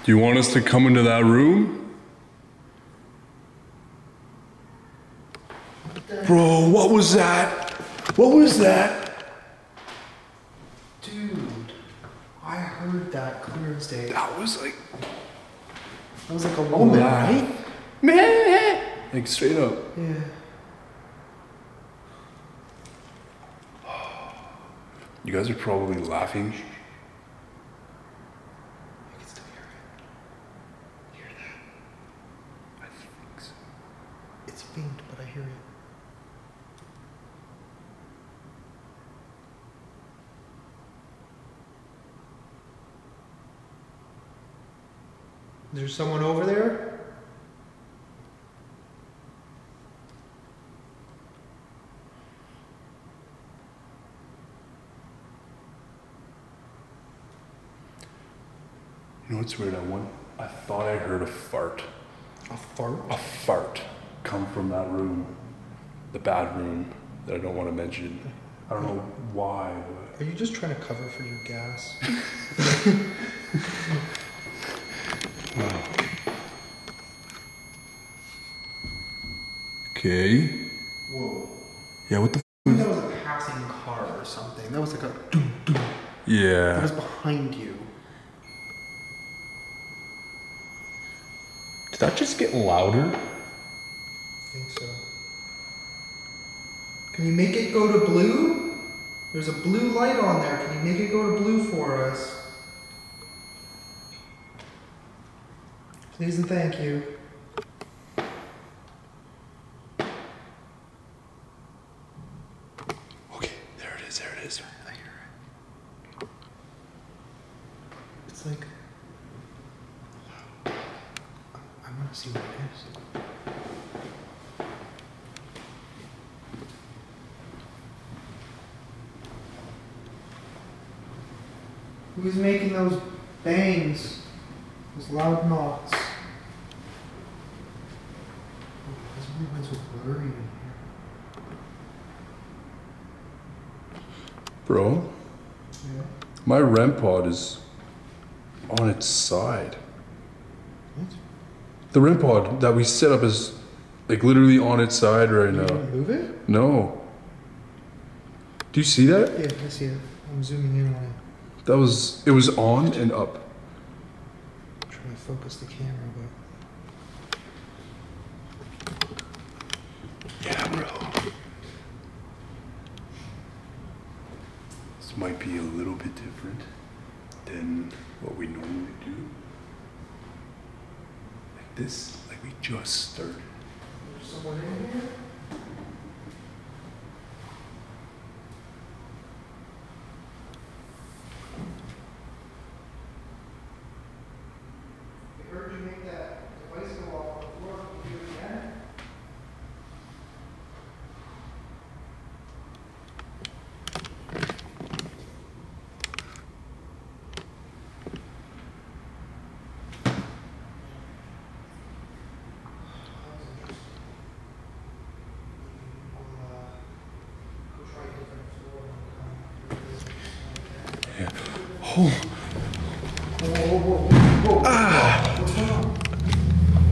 Do you want us to come into that room? Bro, what was that? What was that? Dude, I heard that clear as day. That was like, That was like a woman, right? man, like straight up. Yeah. You guys are probably laughing. I can still hear it. Hear that? I think so. It's faint, but I hear it. Is there someone over there? You know what's weird? I thought I heard a fart. A fart? A fart come from that room. The bad room that I don't want to mention. I don't know why, but... Are you just trying to cover for your gas? Okay. Whoa. Yeah, what the I think that was a passing car or something. That was like a doom doom. That Yeah. was behind you. Did that just get louder? I think so. Can you make it go to blue? There's a blue light on there. Can you make it go to blue for us? Please and thank you. Okay, there it is, there it is. I hear it. It's like... I want to see what it is. Who's making those bangs? Those loud knocks? Oh, this one went so blurry in here. Bro, Yeah. my REM pod is on its side. What? The REM pod that we set up is like literally on its side right now. You want to move it? No. Do you see that? Yeah, I see it. I'm zooming in on it. It was on and up. I'm trying to focus the camera, but. Yeah, bro. This might be a little bit different than what we normally do. Like this, like we just started. There's someone in here? I heard you make that device go off on the floor. Can you do it again?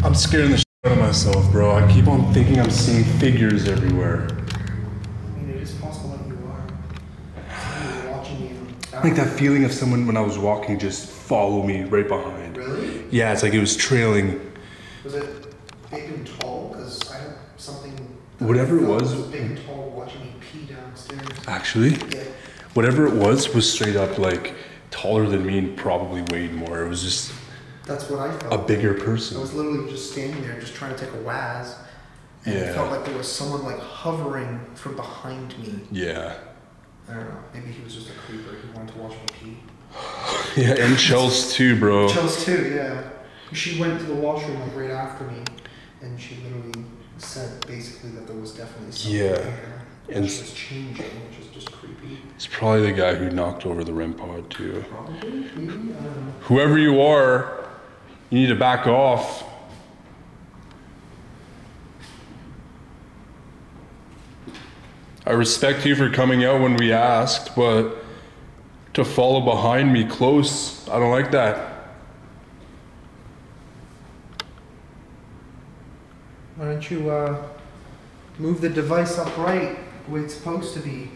I'm scaring the shit out of myself, bro. I keep on thinking I'm seeing figures everywhere. I mean, it is possible that you are. Somebody watching you. Like that feeling of someone when I was walking just follow me right behind. Really? Yeah, it's like it was trailing. Was it big and tall? Because I had something. Whatever it was. Big and tall watching me pee downstairs. Actually, Yeah. whatever it was straight up like taller than me and probably weighed more. It was just That's what I felt. a bigger I person. was literally just standing there, just trying to take a waz, and it Yeah. felt like there was someone like hovering from behind me. Yeah. I don't know. Maybe he was just a creeper. He wanted to watch me pee. Yeah, and Chels too, bro. Chels too, yeah. She went to the washroom like right after me, and she literally said basically that there was definitely something Yeah. there. And And she was changing, which is just creepy. it's probably the guy who knocked over the REM pod too. Probably, maybe, I don't know. Whoever you are, you need to back off. I respect you for coming out when we asked, but to follow behind me close, I don't like that. Why don't you move the device upright the way it's supposed to be?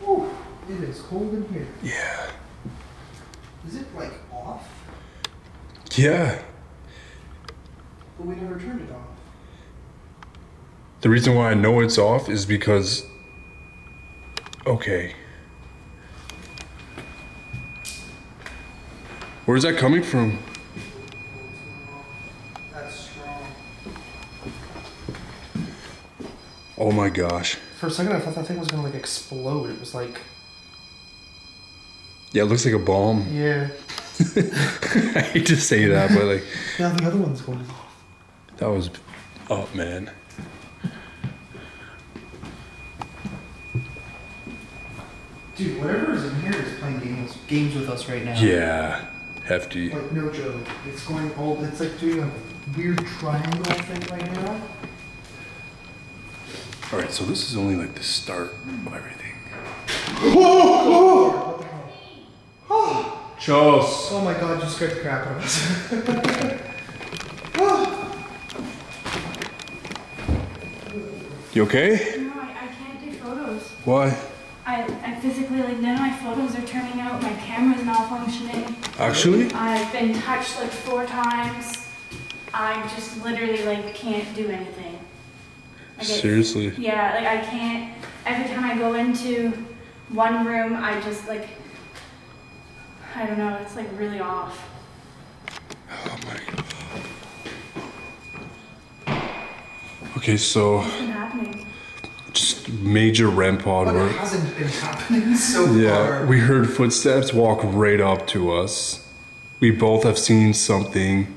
Ooh, it is cold in here. Yeah. Is it like off? Yeah. But we never turned it off. The reason why I know it's off is because, okay. Where's that coming from? That's strong. Oh my gosh. For a second I thought that thing was gonna like explode. It was like, Yeah, it looks like a bomb. yeah. I hate to say that, but like, Now the other one's going off. that was up, man. Dude, whatever is in here is playing games with us right now. Yeah, hefty. Like, no joke. It's going all, it's like doing a weird triangle thing right now. All right, so this is only like the start of everything. What the hell? Charles. Oh my god, you scared the crap out of us. You okay? No, I can't do photos. Why? I physically, like, none of my photos are turning out. My camera's malfunctioning. Actually? I've been touched like 4 times. I just literally, like, can't do anything. Like, Seriously? Yeah, like, I can't. Every time I go into one room, I just, like, I don't know, it's, like, really off. Oh my god. Okay, so What's been happening? just major REM pod But it work. hasn't been happening so Yeah, far. we heard footsteps walk right up to us. We both have seen something.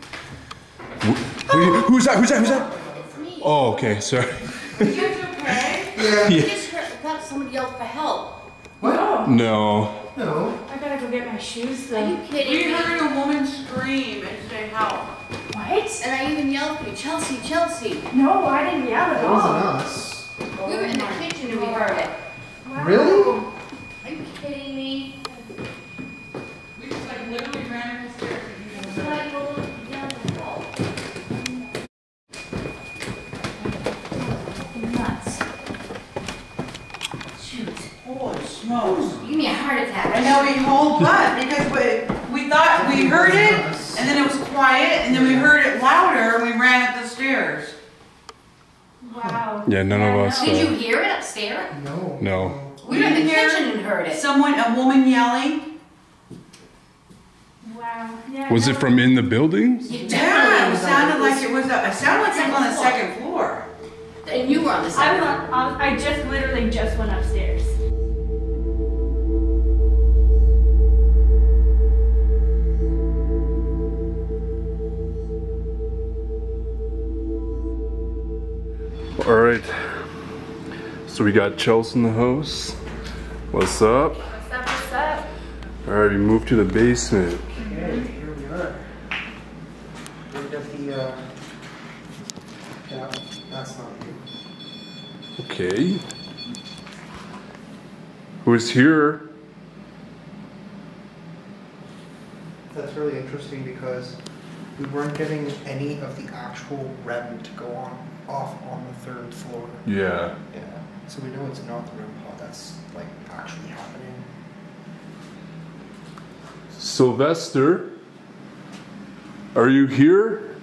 Who's that? Who's that? Who's that? It's me. Oh, okay, sorry. You guys okay? Yeah. You just got somebody yelled for help. What? No. No. I gotta go get my shoes, though. Are you kidding We me? heard a woman scream and say help. What? What? And I even yelled for you, Chelsea, Chelsea. No, I didn't yell at That all. wasn't us. We were in the kitchen and we heard it. Wow. Really? Are you kidding me? We just like literally ran up the stairs. It's like a little yellow. Nuts. Shoot. Holy smokes. Give me a heart attack. I know we hold what? Because we thought we heard it, and then it was quiet, and then we heard it louder, and we ran up the stairs. Wow. Yeah, none of us. Did you hear it upstairs? No. No. We were in the didn't hear kitchen and heard it. A woman yelling. Wow. Yeah, Was it from in the building? Yeah, it sounded like it was on the second floor. And you were on the second floor. I just literally just went upstairs. All right. So we got Chelsea in the house. What's up? What's up? What's up? All right, we moved to the basement. Okay, here we are. We got the, yeah, that's not you. Okay. Who's here? That's really interesting because we weren't getting any of the actual REM to go off on the 3rd floor. Yeah. Yeah. So we know it's not the REM pod that's like actually happening. Sylvester, are you here?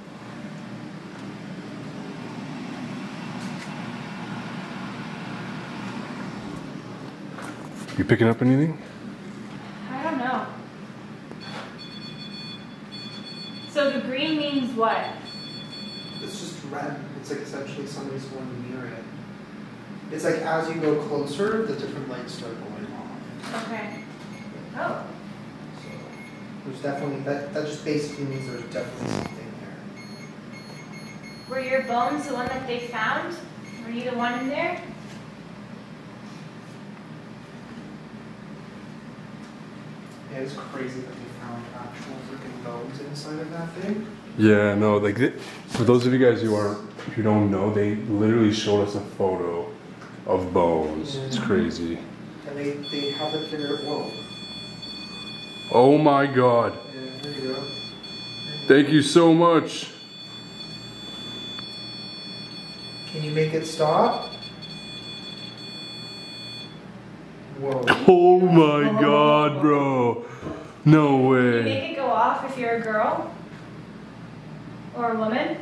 You picking up anything? I don't know. So the green means what? It's just REM. It's like essentially somebody's going near it. It's like as you go closer, the different lights start going off. Okay. Oh. So there's definitely that just basically means there's definitely something there. Were your bones the one that they found? Were you the one in there? Yeah, it's crazy that they found actual freaking bones inside of that thing. Yeah, no, like for those of you guys who don't know, they literally showed us a photo of bones. It's crazy. And they have it there. Whoa. Oh my God. Yeah, there you go. Thank you so much. Can you make it stop? Whoa. Oh my God, bro. No You way. make it go off if you're a girl or a woman.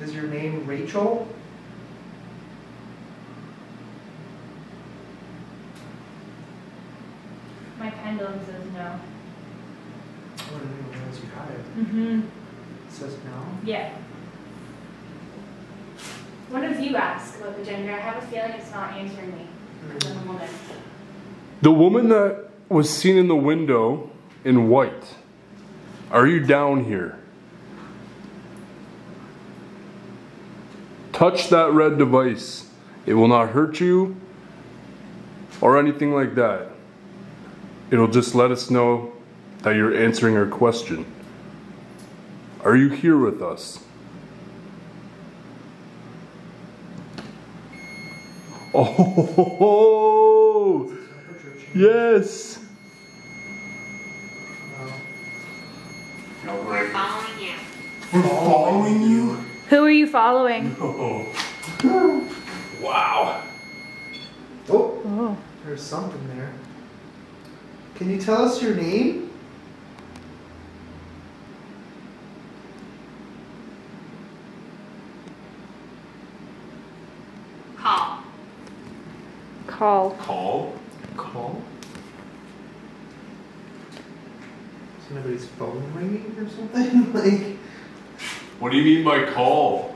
Is your name Rachel? My pendulum says no. Oh, I didn't even realize you had it. Mm-hmm. It says no. Yeah. What if you ask about the gender? I have a feeling it's not answering me because I'm a woman. The woman that was seen in the window in white, are you down here? Touch that red device. It will not hurt you or anything like that. It'll just let us know that you're answering our question. Are you here with us? Oh, yes. We're following you. We're following you? Who are you following? Oh. Wow. Oh, there's something there. Can you tell us your name? Call. Call. Call? Call? Is anybody's phone ringing or something? Like, What do you mean by call?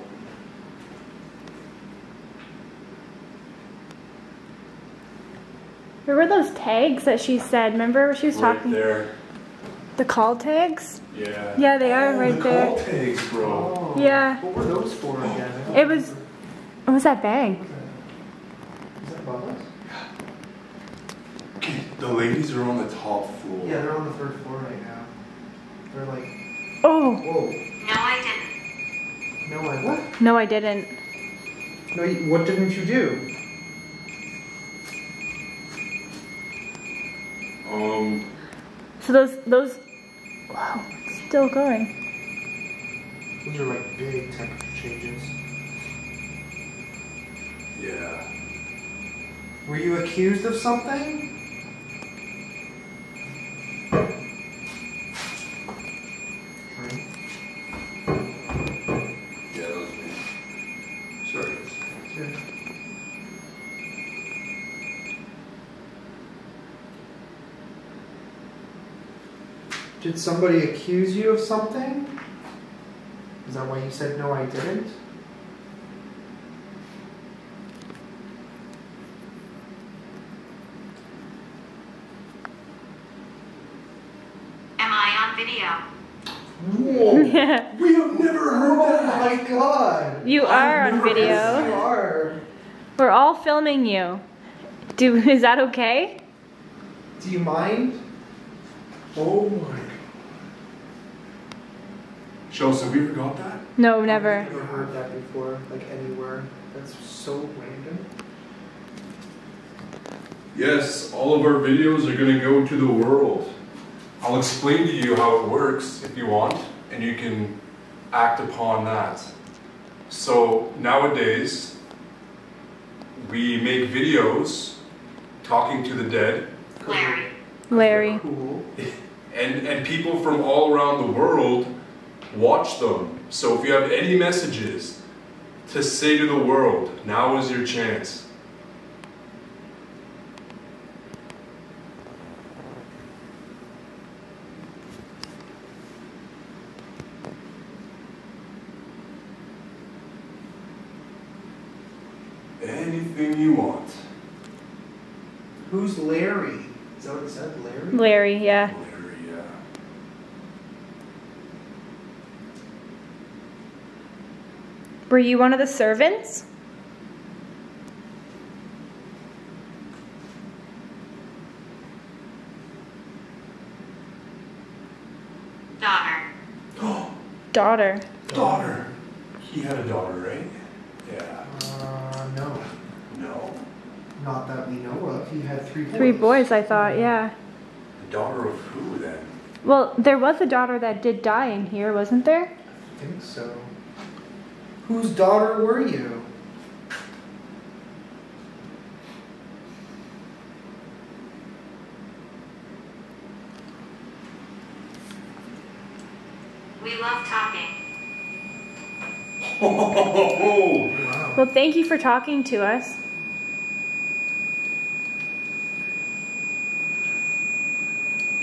Where were those tags that she said? Remember she was talking? there. The call tags? Yeah. Yeah, they are right the there. call tags, bro. oh, Yeah. What were those for again? I don't It was. remember. What was that bang? Is that Bubba's? Okay. The ladies are on the top floor. Yeah, they're on the 3rd floor right now. They're like, Oh. whoa. No, I didn't. No, like what? No, I didn't. No, what didn't you do? So those, wow, it's still going. Those are like big temperature changes. Yeah. Were you accused of something? Right. Yeah, that was me. Sorry. Sure. Did somebody accuse you of something? Is that why you said no, I didn't? Am I on video? Whoa! Yeah. We have never heard Oh that. my god! You are on You video. are. We're all filming you. Is that okay? Do you mind? Oh my god. Chelsea, have we ever got that? No, never. I've never heard that before, like anywhere. That's so random. Yes, all of our videos are going to go to the world. I'll explain to you how it works if you want, and you can act upon that. So nowadays, we make videos talking to the dead, Larry. Cool. and people from all around the world watch them. So if you have any messages to say to the world, now is your chance. Anything you want. Who's Larry? Is that what it said? Larry? Larry, yeah. Larry, yeah. Were you one of the servants? Daughter. Daughter. Daughter. He had a daughter, right? Yeah. No. No. Not that we know of. He had 3 boys. 3 boys, I thought, yeah. The daughter of who then? Well, there was a daughter that did die in here, wasn't there? I think so. Whose daughter were you? We love talking. Oh, Wow. Well, thank you for talking to us.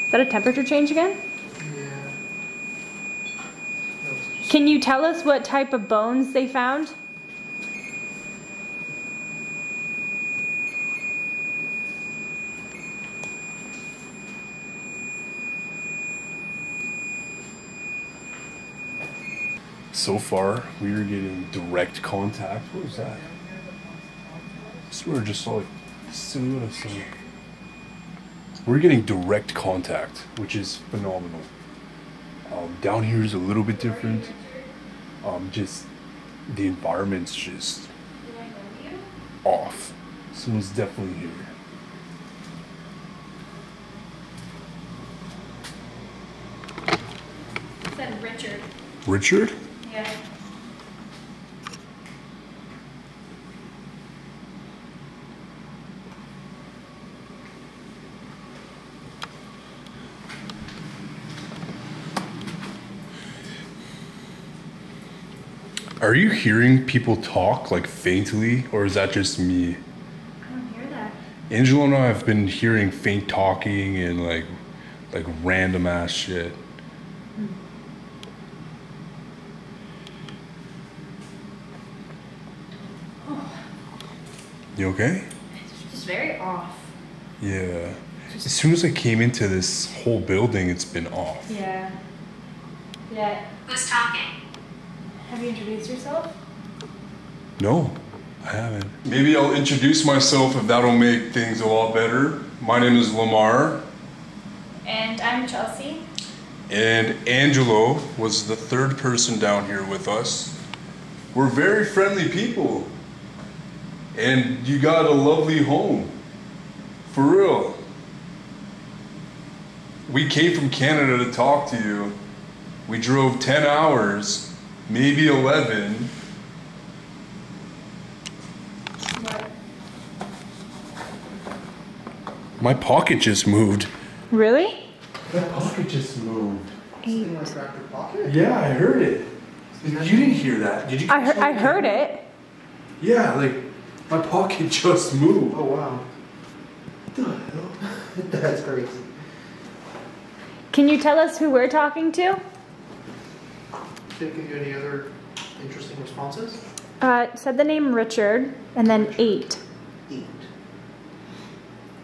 Is that a temperature change again? Yeah. That was just- Can you tell us what type of bones they found? so far, we are getting direct contact. What was that? I swear, just saw like silhouette of something. We're getting direct contact, which is phenomenal. Down here is a little bit different. Just the environment's just off. Someone's definitely here. It said Richard. Richard? Yeah. Are you hearing people talk like faintly, or is that just me? I don't hear that. Angela and I have been hearing faint talking and like random ass shit. You okay? It's just very off. Yeah. As soon as I came into this whole building, it's been off. Yeah. Yeah. Who's talking? Have you introduced yourself? No, I haven't. Maybe I'll introduce myself if that'll make things a lot better. My name is Lamar. And I'm Chelsea. And Angelo was the third person down here with us. We're very friendly people. And you got a lovely home. For real. We came from Canada to talk to you. We drove 10 hours, maybe 11. What? My pocket just moved. Really? That pocket just moved. Something like cracked your pocket? Yeah, I heard it. You didn't hear that, did you? I heard it. Yeah, like my pocket just moved. Oh wow. What the hell? That's crazy. Can you tell us who we're talking to? Did it give you any other interesting responses? Said the name Richard, and then 8. 8.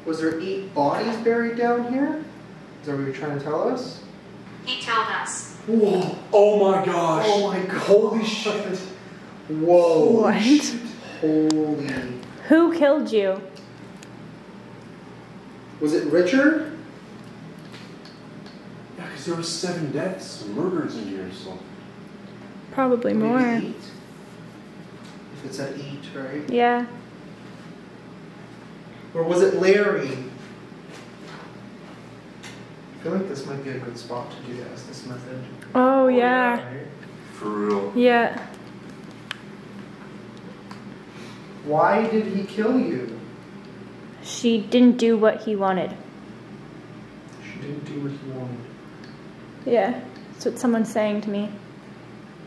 Was there 8 bodies buried down here? Is that what you're trying to tell us? He told us. Whoa. Oh my gosh. Oh my god. Holy shit. Whoa. What? Shit. Holy. Who killed you? Was it Richard? Yeah, because there were 7 deaths and murders in here, so. Probably more. Maybe 8? If it's at 8, right? Yeah. Or was it Larry? I feel like this might be a good spot to do this method. Oh, yeah. Right? For real. Yeah. Why did he kill you? She didn't do what he wanted. She didn't do what he wanted. Yeah. That's what someone's saying to me.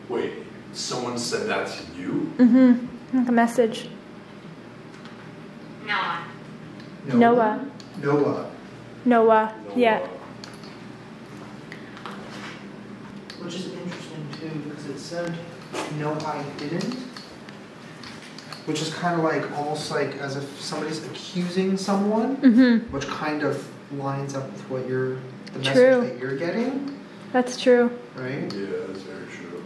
Wait, someone said that to you? Mm-hmm. Like a message. Noah. Noah. Noah. Yeah. Which is interesting too, because it said, no, I didn't. Which is kind of like, almost like as if somebody's accusing someone, Mm-hmm. which kind of lines up with what the message True. that you're getting, That's true. right? Yeah, that's very true.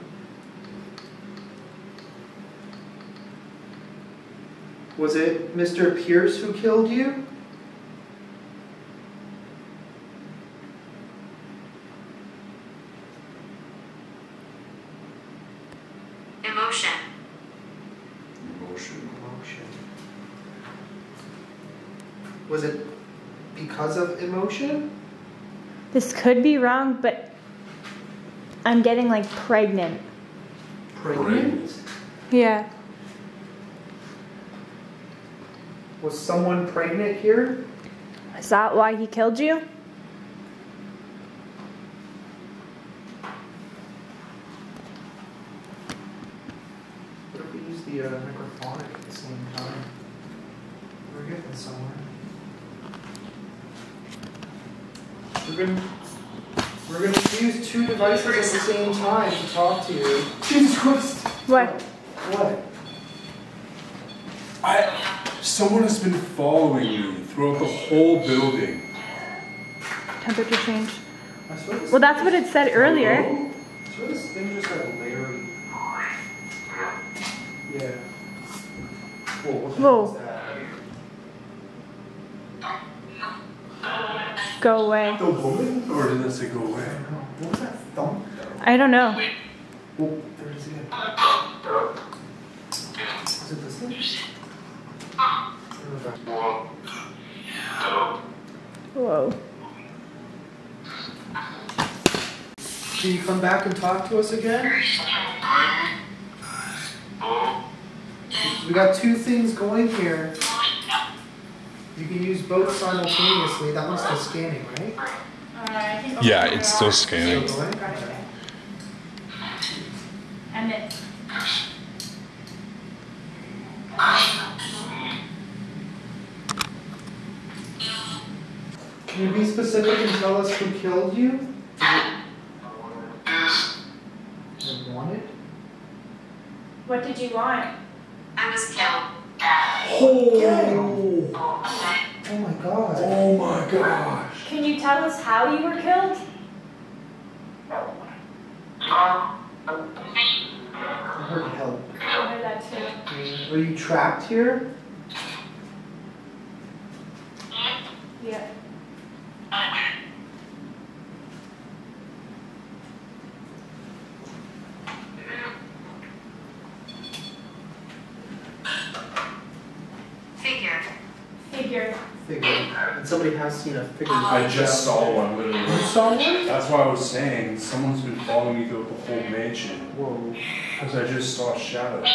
Was it Mr. Pierce who killed you? Emotion. Emotion. Emotion. Was it because of emotion? This could be wrong, but I'm getting like pregnant. Pregnant? Yeah. Was someone pregnant here? Is that why he killed you? What if we use the microphonic at the same time? We're getting somewhere. We're gonna use 2 devices at the same time to talk to you. Jesus Christ! What? What? Someone has been following me throughout the whole building. Temperature change. I swear this Well, that's what it said earlier. I swear this thing just said Larry. Yeah. Whoa, what the Whoa. hell is that? Go away. The woman? Or did it say go away? What was that thump? I don't know. Oh, there it is again. Is it this thing? Whoa. Can you come back and talk to us again? We got 2 things going here. You can use both simultaneously. That one's still scanning, right? Yeah, it's still scanning. Still going? Emmett. Can you be specific and tell us who killed you? I wanted? What did you want? I was killed. Oh! Oh my god. Oh my gosh. Can you tell us how you were killed? I heard help. I heard that too. Were you trapped here? Yeah. somebody has seen a figure. I just saw one, literally. You saw one? That's why I was saying someone's been following me throughout the whole mansion. Whoa. Because I just saw a shadow.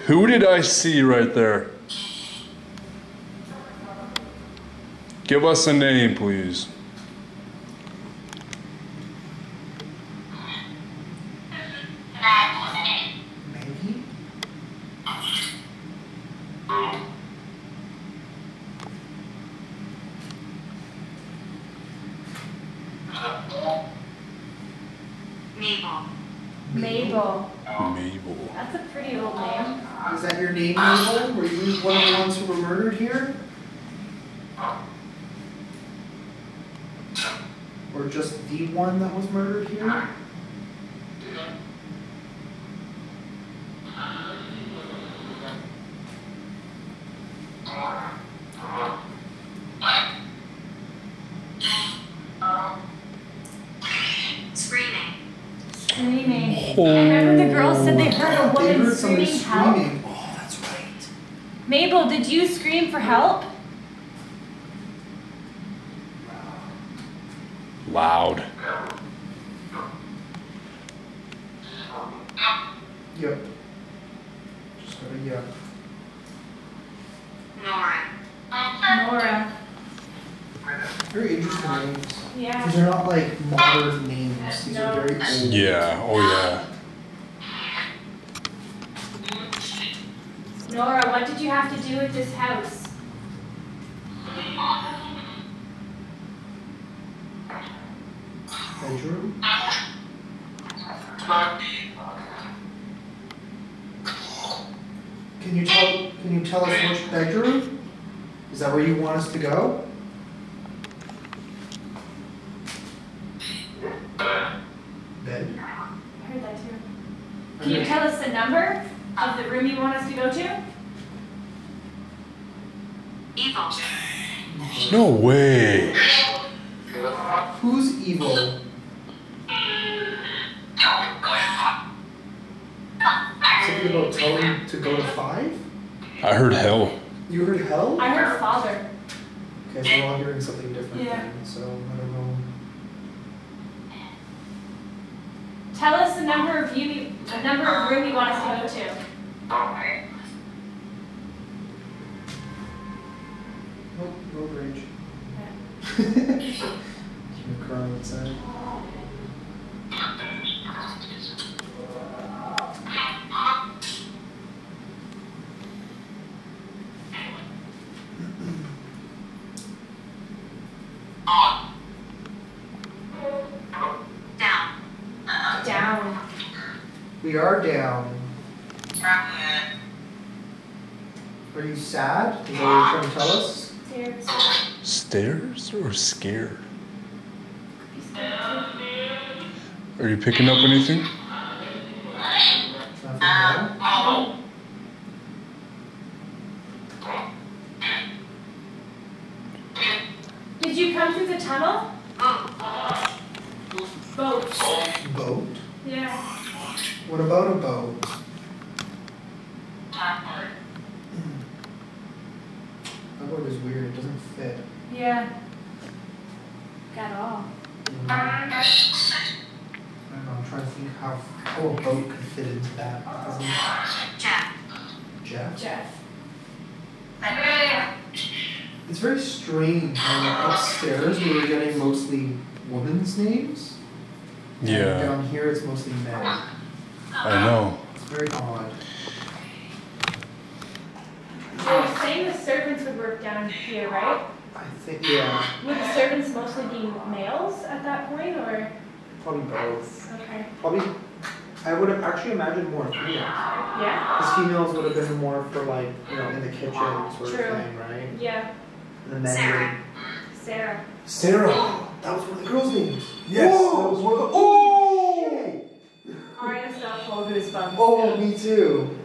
Who did I see right there? Give us a name, please. Maybe? Mabel. Mabel. Mabel. That's a pretty old name. Is that your name, Mabel? Were you one of the ones who were murdered here? Or just the one that was murdered here? Screaming. Screaming. I remember the girls said they heard a They woman heard somebody screaming help. screaming. Oh, that's right. Mabel, did you scream for help? Loud. Yep. Just got a yep. Nora. Nora. Very interesting names. Yeah. These are not like modern names. These are very old. Yeah, oh yeah. Nora, what did you have to do with this house? Bedroom? Can you tell us which bedroom? Is that where you want us to go? Bed? I heard that too. Can you tell us the number of the room you want us to go to? Evil. No way. Who's evil? Something about telling to go to 5? I heard hell. You heard hell? I heard father. Okay, so we're all hearing something different Yeah. then, so I don't know. Tell us the number of room you want us to go to. Nope, road rage. Keep crying inside. Down. Down. We are down. Are you sad? Is that what you're trying to tell us? Stairs. Stairs or scared? Are you picking up anything? Nothing now? Did you come through the tunnel? Boat. Boat? Yeah. What about a boat? That word is weird, it doesn't fit. Yeah. Got all. I don't know, I'm trying to think how a boat could fit into that. Doesn't Jeff. Jeff? Jeff. It's very strange how upstairs we were getting mostly women's names. And Yeah, down here it's mostly men. I know. It's very odd. They were saying the servants would work down here, right? I think, yeah, Would the servants mostly be males at that point, or? probably both. Okay. Probably, I would have actually imagined more females. Yeah? Because females would have been more for like, you know, in the kitchen sort True. of thing, right? Yeah. And the men Sarah. Sarah. would... Sarah! That was one of the girls' names. Yes, Whoa! that was one of the- Oh! Alright, I still full goosebumps. Oh, me too.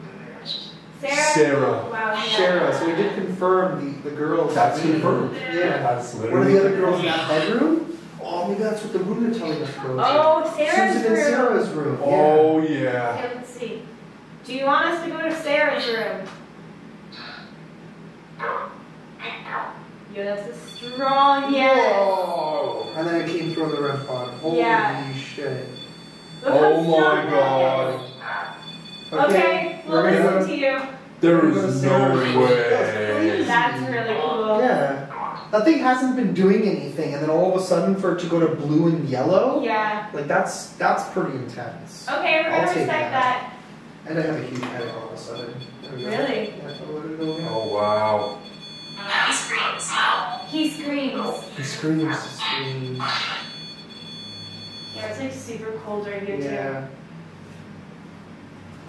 Sarah? Sarah. Wow, yeah. Sarah, so we did confirm the girls. That's name. confirmed. Yeah. That's One of literally. the other girls in that bedroom? Oh, maybe that's what the room they're telling us to go to. Oh, Sarah's Susan and room. Sarah's room. Oh yeah. Okay, let's see. Do you want us to go to Sarah's room? Yo, that's a strong yes. Whoa. And then it came through on the REM pod. Holy shit. Look Oh how my strong that god. is. Okay, we'll we're gonna listen to you. There We're is gonna no Sarah. way. That's really cool. Yeah. That thing hasn't been doing anything, and then all of a sudden for it to go to blue and yellow, Yeah. like that's pretty intense. Okay, we're I'll gonna take respect that. And I have a huge headache all of a sudden. There we go. Really? Yeah, so let it go again. Oh wow. He screams. He screams. He screams. Yeah, it's like super cold right here too. Yeah.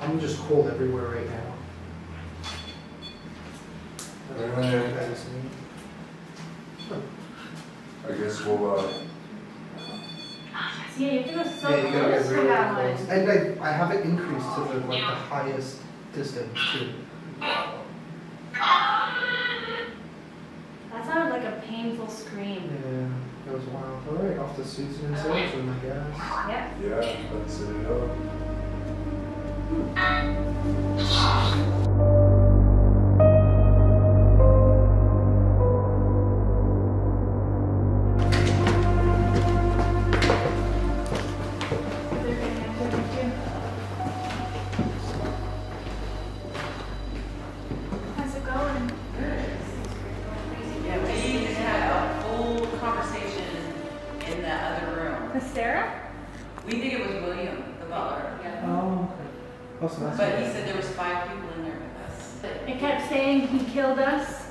I'm just cold everywhere right now. Alright. That is me. I guess we'll See, you have to go so Yeah, you gotta close get for really that close. one. And I have it increased to the highest distance too. That sounded like a painful scream. Yeah, that was wild. Alright, off to Susan and Sarah's room, I guess. Yeah. yeah, that's it. How's it going? Yeah, we just had a full conversation in the other room. With Sarah? We think it was William, the butler. Oh, okay. Oh, so that's But good. he said there was 5 people in there with us. It kept saying he killed us.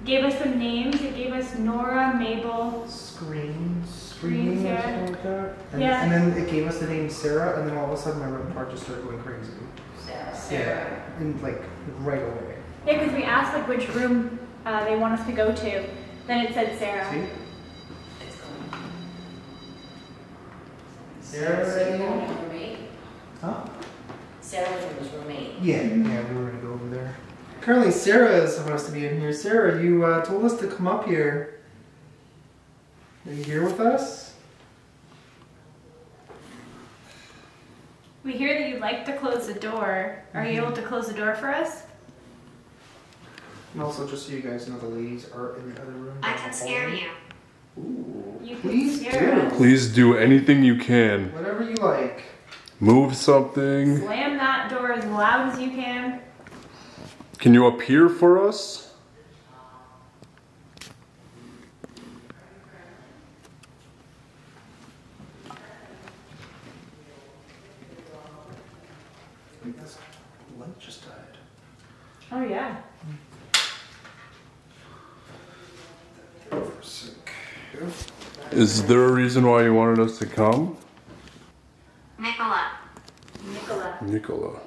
Gave us some names. It gave us Nora, Mabel. Screams, Screams, or yeah. something like that. And, Yeah. and then it gave us the name Sarah, and then all of a sudden my REM part just started going crazy. Sarah. And like right away. Yeah, because we asked like which room they want us to go to. Then it said Sarah. See? It's going. Sarah, So you're going with roommate? Huh? Sarah was roommate. Yeah, we were gonna go over there. Currently, Sarah is supposed to be in here. Sarah, you told us to come up here. Are you here with us? We hear that you'd like to close the door. Are you able to close the door for us? And also, just so you guys know, the ladies are in the other room. I down can the scare hallway. you. Ooh, You can please scare do. us. Please do anything you can. Whatever you like. Move something. Slam that door as loud as you can. Can you appear for us? Wait, this light just died. Oh yeah. For a sec. Is there a reason why you wanted us to come? Nicola. Nicola. Nicola. Well,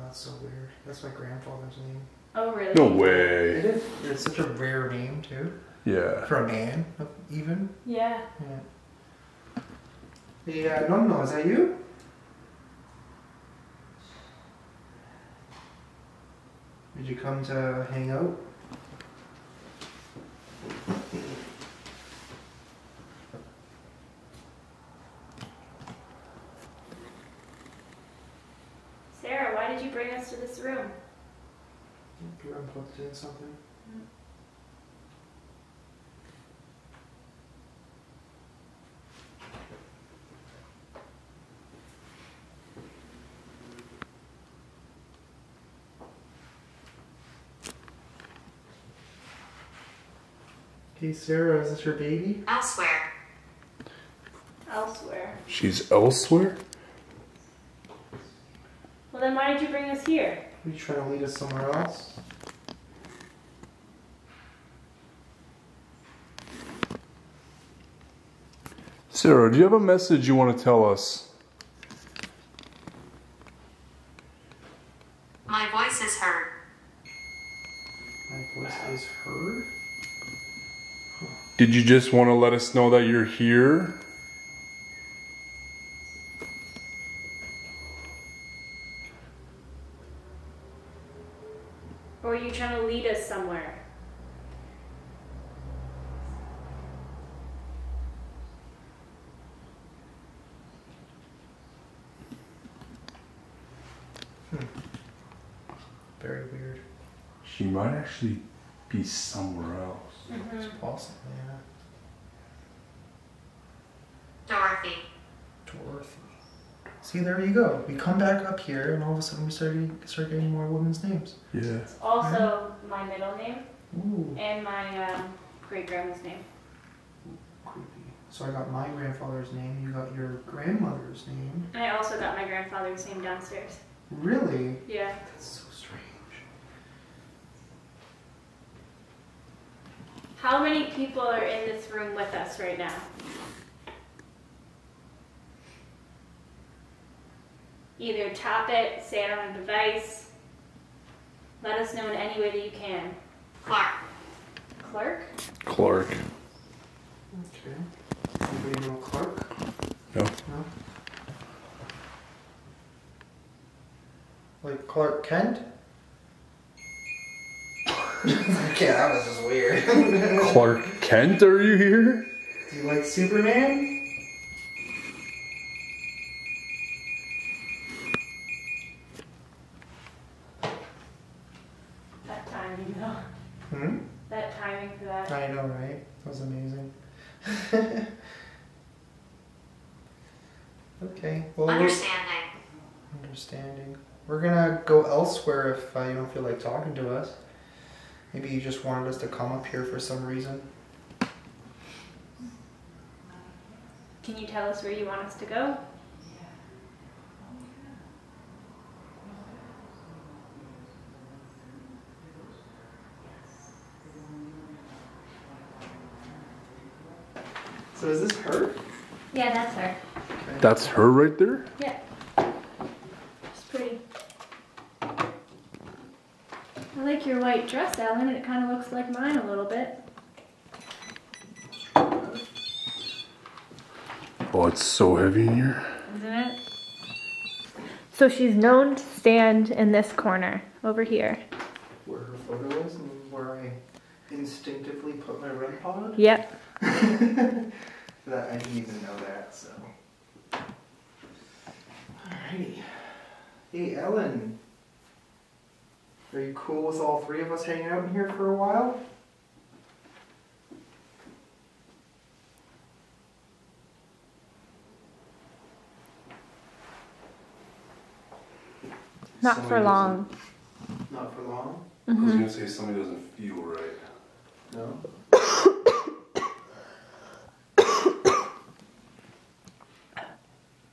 that's so weird. That's my grandfather's name. Oh really? No way. It is. It's such a rare name too. Yeah. For a man, even. Yeah. Yeah. No, is that you? Did you come to hang out? Sarah, why did you bring us to this room? You're unplugged in something. Hey Sarah, is this your baby? Elsewhere. Elsewhere. She's elsewhere? Well then why did you bring us here? Are you trying to lead us somewhere else? Sarah, do you have a message you want to tell us? My voice is heard. My voice is heard? Did you just want to let us know that you're here? Or are you trying to lead us somewhere? Very weird. She might actually be somewhere else. It's possible, yeah. Dorothy. Dorothy. See, there you go. We come back up here, and all of a sudden we start getting more women's names. Yeah. Also, my middle name Ooh, and my great grandma's name. creepy. So I got my grandfather's name. You got your grandmother's name. And I also got my grandfather's name downstairs. Really? Yeah. That's so strange. How many people are in this room with us right now? Either tap it, say it on a device. Let us know in any way that you can. Clark. Clark? Clark. Okay. Anybody know Clark? No. No? Like Clark Kent? Okay, that was just weird. Clark Kent, are you here? Do you like Superman? That timing, though. Hmm? That timing for that. I know, right? That was amazing. Okay, well, understanding. We're gonna go elsewhere if you don't feel like talking to us. Maybe you just wanted us to come up here for some reason. Can you tell us where you want us to go? So is this her? Yeah, that's her. Okay. That's her right there? Yeah. She's pretty. I like your white dress, Ellen. It kind of looks like mine a little bit. Oh, it's so heavy in here. Isn't it? So she's known to stand in this corner, over here. Where her photo is and where I instinctively put my REM pod? Yep. That I didn't even know that, so. Alrighty. Hey, Ellen. Are you cool with all three of us hanging out in here for a while? Not for long. Not for long? I was gonna say somebody doesn't feel right. No?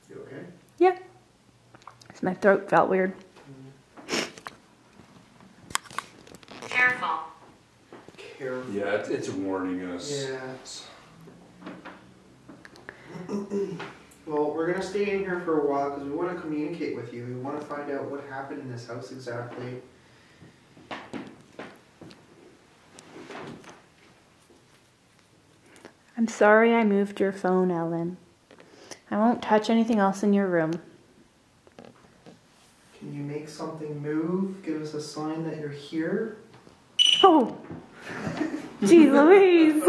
You okay? Yeah. My throat felt weird. Careful. Careful. Yeah, it's warning us. Yeah. Well, we're gonna stay in here for a while because we want to communicate with you. We want to find out what happened in this house exactly. I'm sorry I moved your phone, Ellen. I won't touch anything else in your room. Can you make something move? Give us a sign that you're here? Oh! Jeez Louise!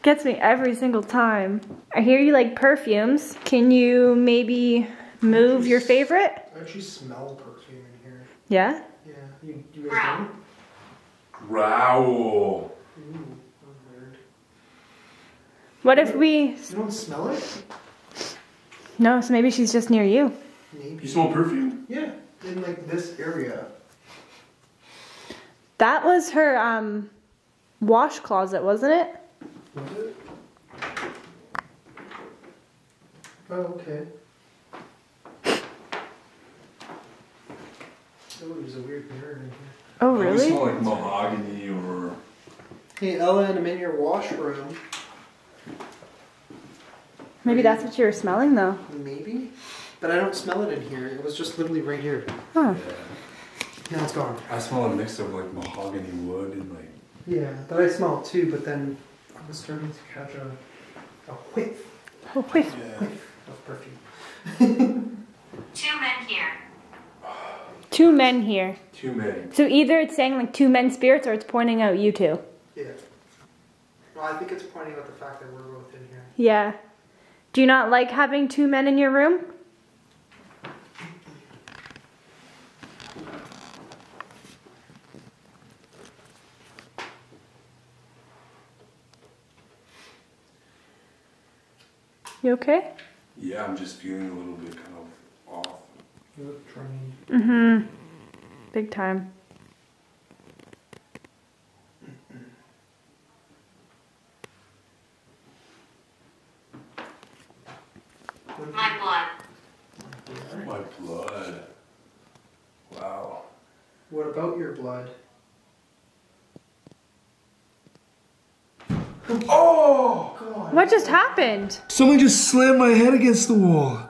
Gets me every single time. I hear you like perfumes. Can you maybe move your favorite? I actually smell perfume in here. Yeah? Yeah. You guys don't? Growl. Ooh, weird. What if we... You don't smell it? No, so maybe she's just near you. Maybe. You smell perfume? Yeah, in like this area. That was her wash closet, wasn't it? Was it? Oh, okay. Oh, there's a weird mirror in here. Oh, It really? smell like mahogany or... Hey, Ellen, I'm in your washroom. Maybe that's what you were smelling, though. Maybe? But I don't smell it in here. It was just literally right here. Huh. Yeah. Now it's gone. I smell a mix of like mahogany wood and like... Yeah, that I smell too, but then I was starting to catch a whiff Oh, wait. Yeah. of perfume. 2 men here. Two men here. Too many. So either it's saying like two men spirits or it's pointing out you two. Yeah. Well, I think it's pointing out the fact that we're both in here. Yeah. Do you not like having two men in your room? You okay? Yeah, I'm just feeling a little bit kind of off. You look drained. Mm-hmm. Big time. My blood. My blood. Wow. What about your blood? Oh! God. What just happened? Someone just slammed my head against the wall.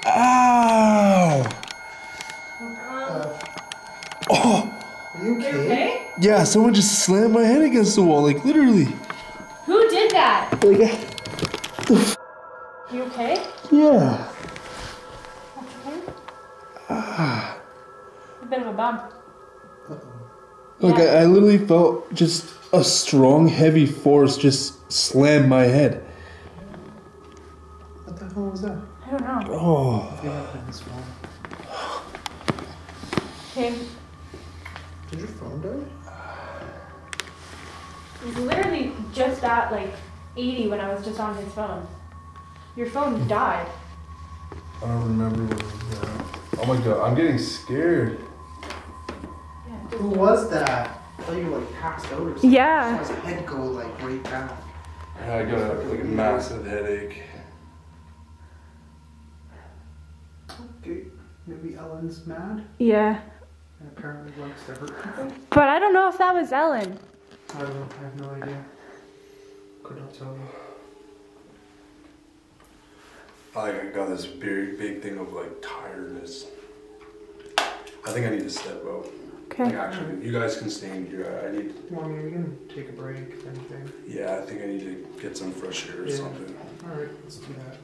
Ow! Oh! Are you okay? Yeah, someone just slammed my head against the wall, like literally. Who did that? Like, You okay? yeah. A bit of a bump. Like, I literally felt just a strong, heavy force just slam my head. What the hell was that? I don't know. Oh. I feel like on this phone. Okay. Did your phone die? It was literally just at like 80 when I was just on his phone. Your phone died. I don't remember what it was at. Oh my god, I'm getting scared. Who was that? I thought you were like passed out or something. Yeah. I saw his head go like right down. Yeah, I got a massive headache. Okay, maybe Ellen's mad Yeah. and apparently likes to hurt people. But I don't know if that was Ellen. I don't know, I have no idea. Could not tell you. I got this big thing of like tiredness. I think I need to step out. Okay. Like actually, you guys can stay in here. I need. Well, I mean, we can take a break if anything. Yeah, I think I need to get some fresh air or Yeah. something. Alright, let's do that.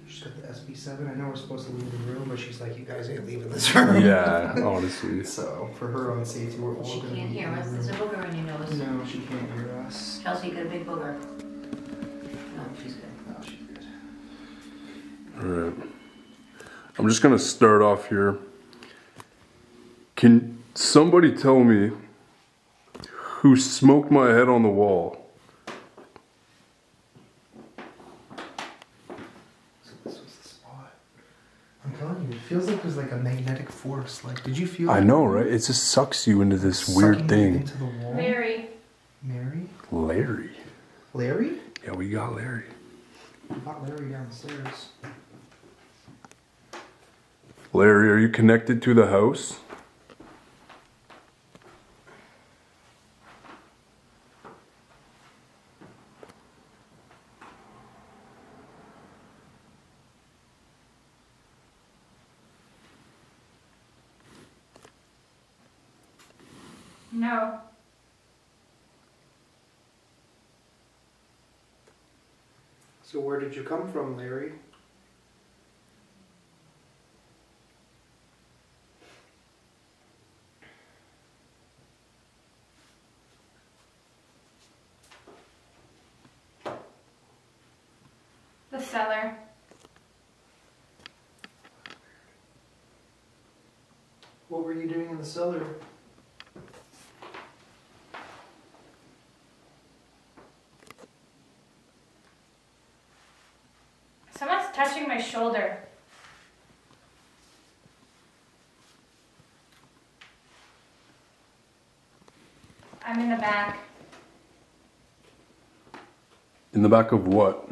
She's got the SB7. I know we're supposed to leave the room, but she's like, you guys ain't leaving this room. Yeah, honestly. So, for her own safety, we're all She going to be can't hear in us. the There's a room. booger in your nose. No, she can't hear us. Chelsea, you got a big booger. No, she's good. No, she's good. Alright. I'm just gonna start off here. Can somebody tell me who smoked my head on the wall? So this was the spot. I'm telling you, it feels like there's like a magnetic force. Like, did you feel I that? know, right? It just sucks you into this weird Sucking thing. Into the wall? Mary. Mary? Larry. Larry? Yeah, we got Larry. We got Larry downstairs. Larry, are you connected to the house? No. So where did you come from, Larry? The cellar. What were you doing in the cellar? Someone's touching my shoulder. I'm in the back. In the back of what?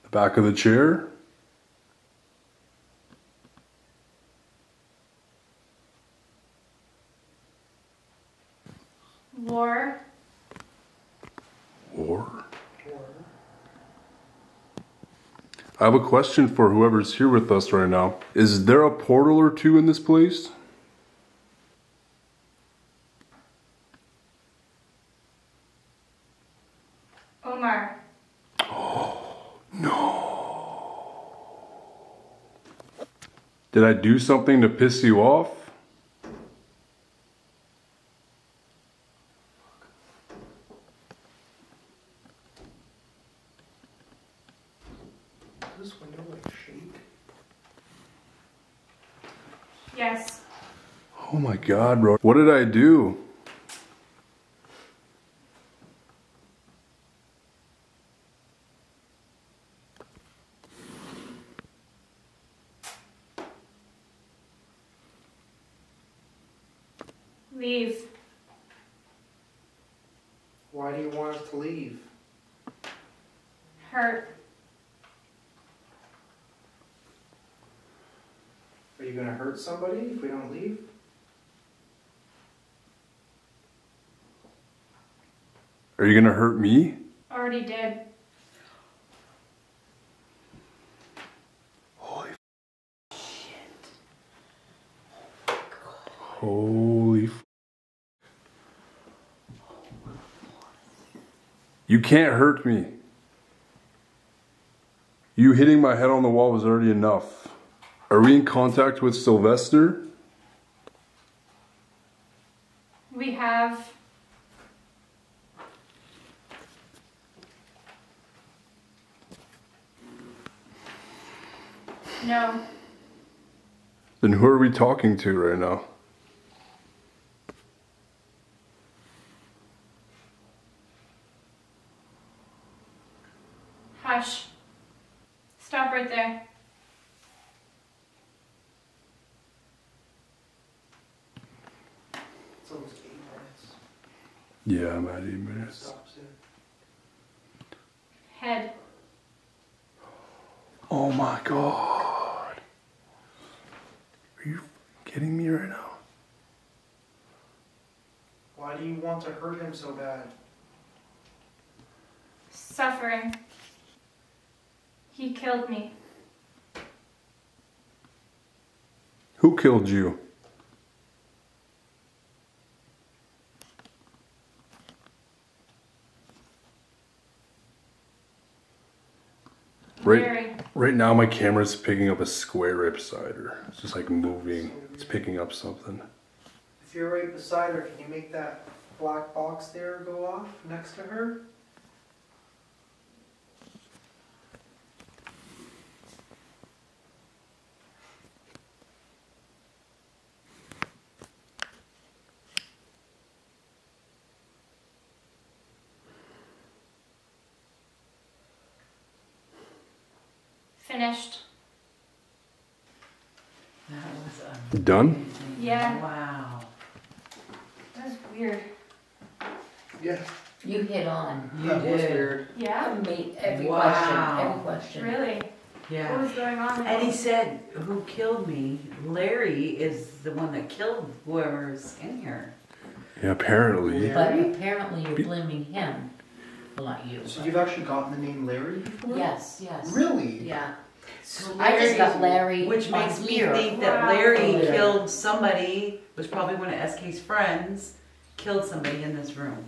The back of the chair? War. Or? I have a question for whoever's here with us right now. Is there a portal or two in this place? Omar. No. Did I do something to piss you off? Does this window like shake? Yes. Oh my God, bro. What did I do? Leave. Why do you want us to leave? Hurt. Are you gonna hurt somebody if we don't leave? Are you gonna hurt me? Already did. Holy shit. Holy f. You can't hurt me. You hitting my head on the wall was already enough. Are we in contact with Sylvester? We have. No. Then who are we talking to right now? Hush. Stop right there. It's almost 8 minutes. Yeah, I'm at 8 minutes. Stop soon. Head. Oh my God. Are you kidding me right now? Why do you want to hurt him so bad? Suffering. He killed me. Who killed you? Right now my camera's picking up a square right beside her. It's just like moving. It's picking up something. If you're right beside her, can you make that black box there go off next to her? Finished. That was Done? Yeah. wow. That was weird. Yeah. You hit on. You That was did. weird. Yeah? Made every Wow. question. Every question. Really? What Yeah. was going on? And he said, who killed me? Larry is the one that killed whoever's in here. Yeah, apparently. Yeah. But apparently you're blaming him, well, not you. So you've actually gotten the name Larry before? Yes, yes. Really? Yeah. So I just got Larry Which on makes me here. think that Wow. Larry Larry. killed somebody, was probably one of SK's friends, killed somebody in this room.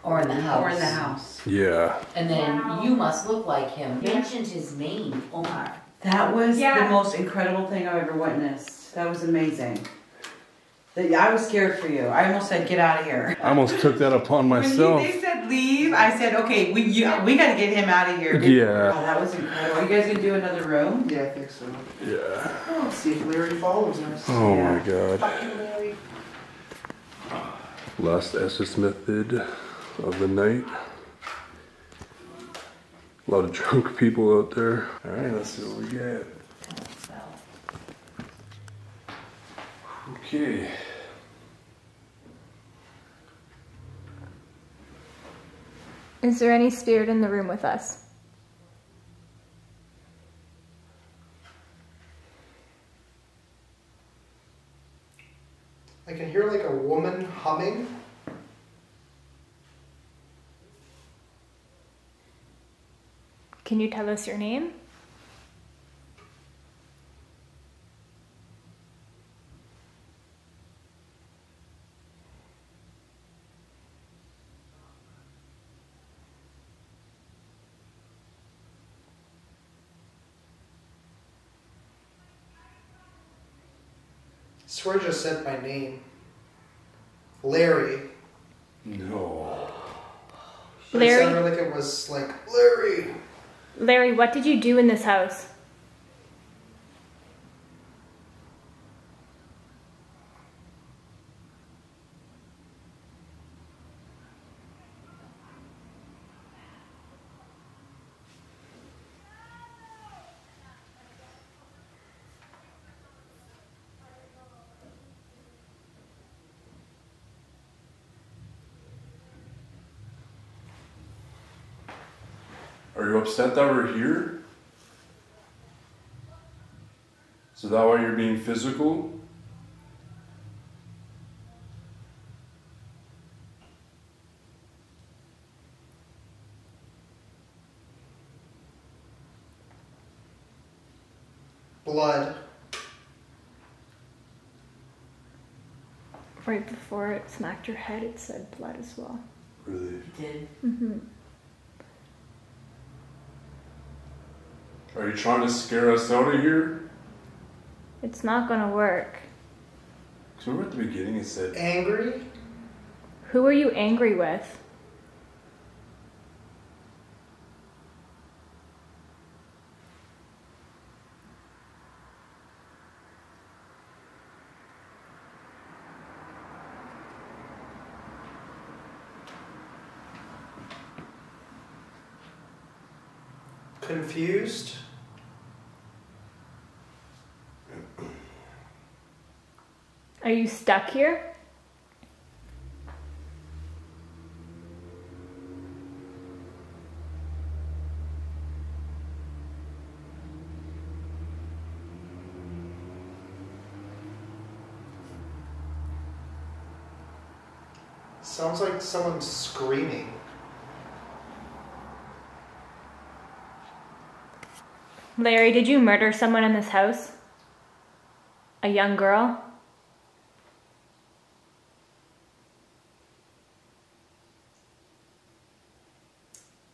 Or in the house. Or in the house. Yeah. And then Wow. you must look like him. Yeah. Mentioned his name, Omar. That was Yeah. the most incredible thing I've ever witnessed. That was amazing. I was scared for you. I almost said, get out of here. I almost took that upon myself. When they said leave, I said, okay, we got to get him out of here. Yeah. Oh, that was incredible. Are you guys going to do another room? Yeah, I think so. Yeah. Oh, see if Larry follows us. Oh Yeah. my God. Fucking Larry. Last SS method of the night. A lot of drunk people out there. All right, let's see what we get. Okay. Is there any spirit in the room with us? I can hear like a woman humming. Can you tell us your name? I swear I just said my name. Larry. No. It Larry? sounded like it was like, Larry. Larry, what did you do in this house? Are you upset that we're here? So that why you're being physical? Blood. Right before it smacked your head, it said blood as well. Really? It did. Mm-hmm. Are you trying to scare us out of here? It's not gonna work. Because remember at the beginning it said, Angry? Who are you angry with? Confused? Are you stuck here? Sounds like someone's screaming. Larry, did you murder someone in this house? A young girl?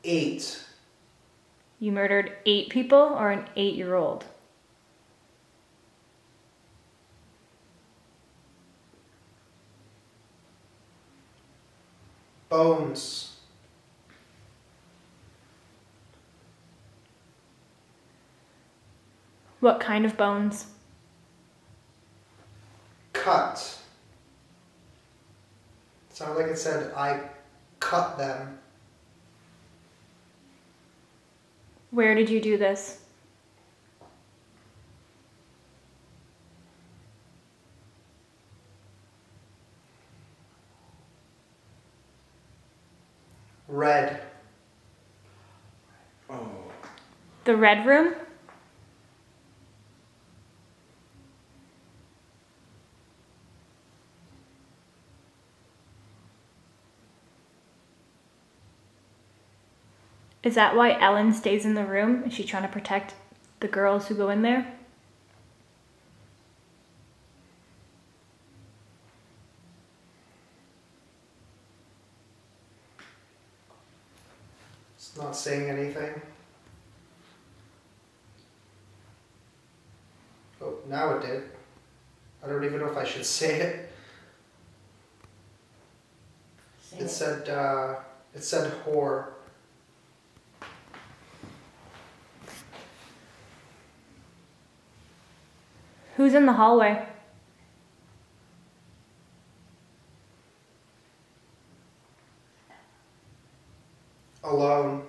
Eight. You murdered 8 people or an 8-year-old? Bones. What kind of bones? Cut. Sounded like it said, I cut them. Where did you do this? Red. oh, The red room? Is that why Ellen stays in the room? Is she trying to protect the girls who go in there? It's not saying anything. Oh, now it did. I don't even know if I should say it. It said whore. Who's in the hallway? Alone.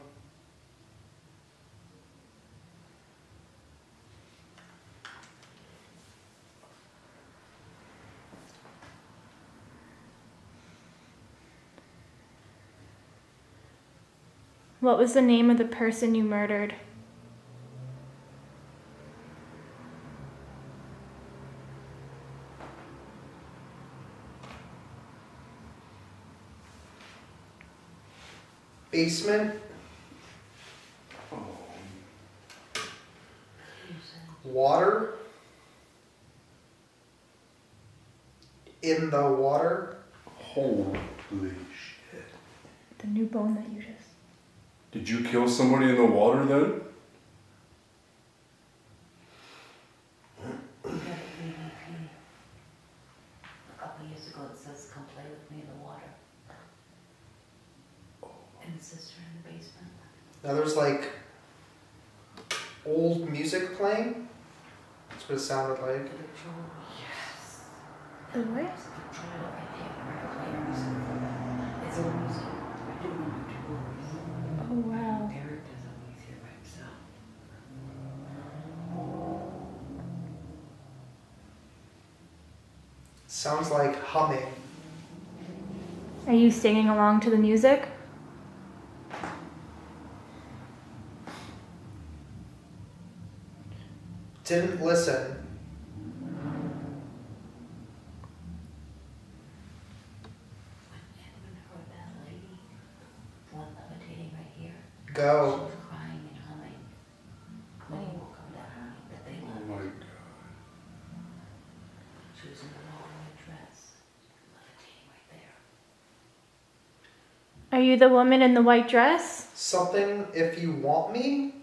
What was the name of the person you murdered? Basement. Water. In the water. holy shit. The new bone that you just... Did you kill somebody in the water then? A couple years ago, it says, come play with me in the water. And his sister in the basement. Now there's like old music playing. That's what it sounded like. Yes. The what? There's a controller right there, a record player and stuff. It's old music. I didn't want to do it. Oh, wow. Derek does it when he's here by himself. Sounds like humming. Are you singing along to the music? Didn't listen. Go. Crying and humming. When he woke up that morning, that they left. Oh my God. She was in the long white dress, levitating right there. Are you the woman in the white dress? Something if you want me?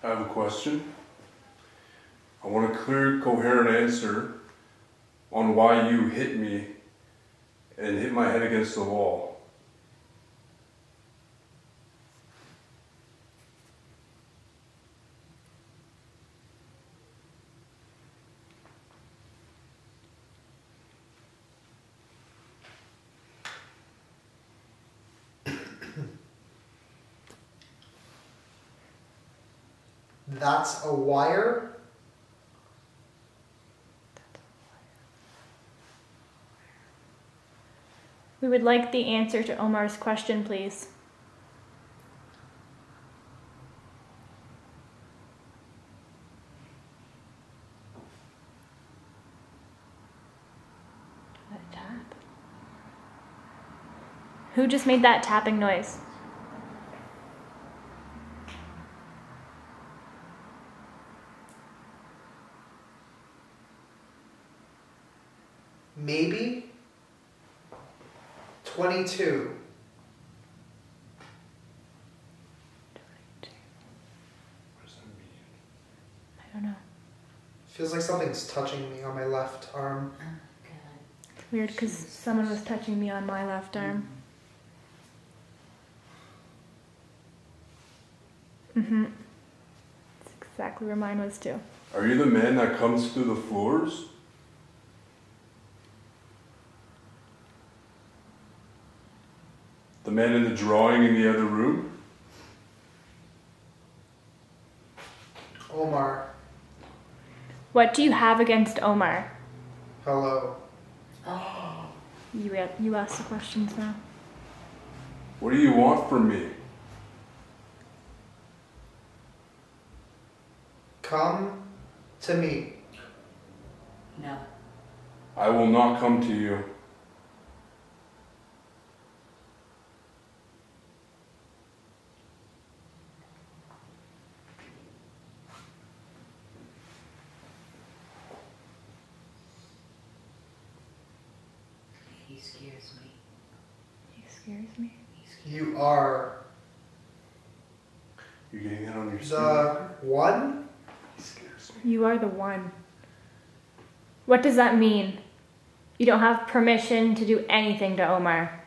I have a question. I want a clear, coherent answer on why you hit me and hit my head against the wall. That's a wire? We would like the answer to Omar's question, please. That tap. Who just made that tapping noise? Maybe 22. What does that mean? I don't know. Feels like something's touching me on my left arm. It's weird because someone was touching me on my left arm. Mm-hmm. That's exactly where mine was too. Are you the man that comes through the floors? The man in the drawing in the other room? Omar, What do you have against Omar? hello. Oh, You ask the questions now. What do you want from me? Come to me. no. I will not come to you. He scares me. He scares me. You are You getting that on your the one? He scares me. You are the one. What does that mean? You don't have permission to do anything to Omar.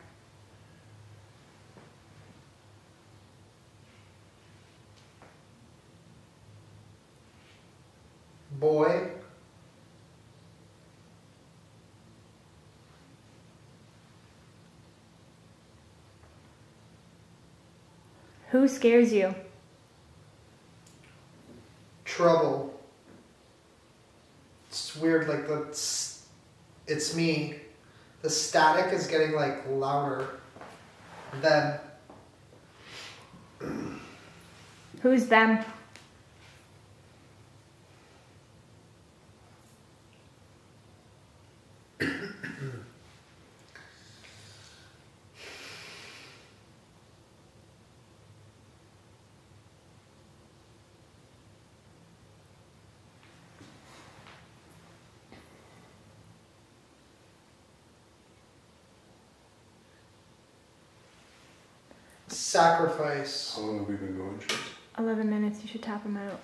Boy, Who scares you? trouble. It's weird, like it's me. The static is getting like louder. Then Who's them? sacrifice. How long have we been going, Chase? 11 minutes, you should tap him out.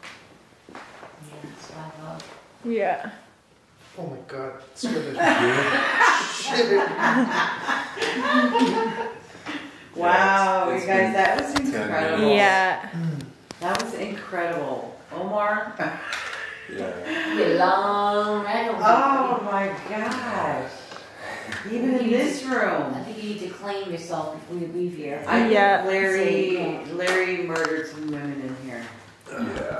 Yeah, that's what I love. Yeah. Oh my god, scared the shit out of me. Wow, it's you guys, been that was 10 incredible. minutes. Yeah. That was incredible. Omar? Yeah. You long red over Oh my gosh. Even in this I room. think you need to claim yourself before you leave here. I Yeah. think Larry murdered some women in here. Yeah.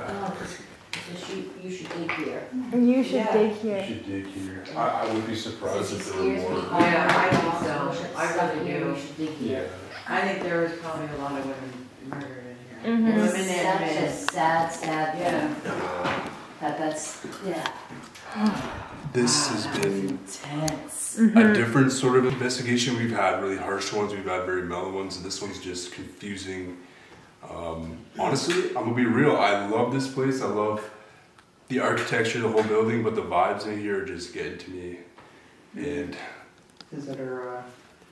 Oh, so you should dig here. You should Yeah. dig You here. should dig here. I would be surprised Since if he there were scares me, more. Yeah, I think so. Should I stop really here, do. you should dig Yeah. here. I think there was probably a lot of women murdered in here. Mhm. Women and Such a men. sad Yeah. thing. That's, yeah. This has been Intense. a different sort of investigation. We've had really harsh ones, we've had very mellow ones, and this one's just confusing. Honestly, I'm gonna be real, I love this place, I love the architecture, the whole building, but the vibes in here are just getting to me. And Is that our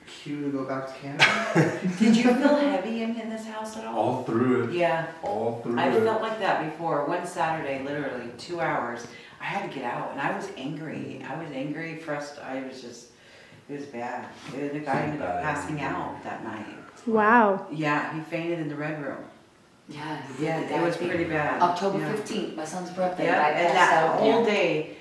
cue to go back to Canada? Did you feel heavy in this house at all? all through it, Yeah. all through I it. felt like that before. One Saturday, literally 2 hours, I had to get out, and I was angry. Frustrated. It was bad. The guy ended up passing out that night. Wow. Yeah, he fainted in the red room. Yeah. Yeah, it was pretty bad. October Yeah. 15th, my son's birthday. Yeah, I and passed that out whole there. day,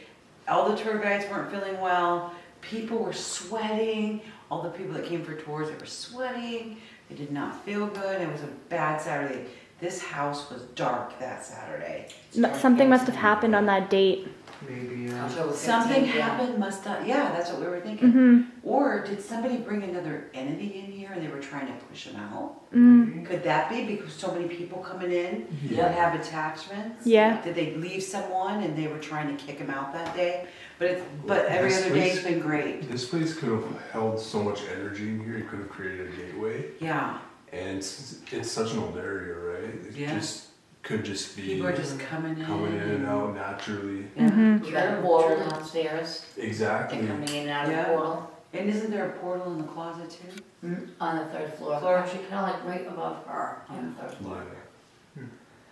all the tour guides weren't feeling well. People were sweating. All the people that came for tours, they were sweating. They did not feel good. It was a bad Saturday. This house was dark that Saturday. Something must have happened on that date. Maybe, October 15th, Something yeah. happened, must have, yeah, that's what we were thinking. Mhm. Or did somebody bring another entity in here and they were trying to push them out? Mm. Could that be because so many people coming in Yeah. that have attachments? Yeah. Did they leave someone and they were trying to kick them out that day? But every This other place- day's been great. This place could have held so much energy in here, it could have created a gateway. Yeah, And it's such an old area, right? It Yeah. just could just be people are just coming in. coming in and out naturally. Yeah. Mhm. You got a portal downstairs. Exactly. They're coming in and out of Yeah. the portal And isn't there a portal in the closet too? on the third floor. Floor. Actually, kind of like right above her on the third floor.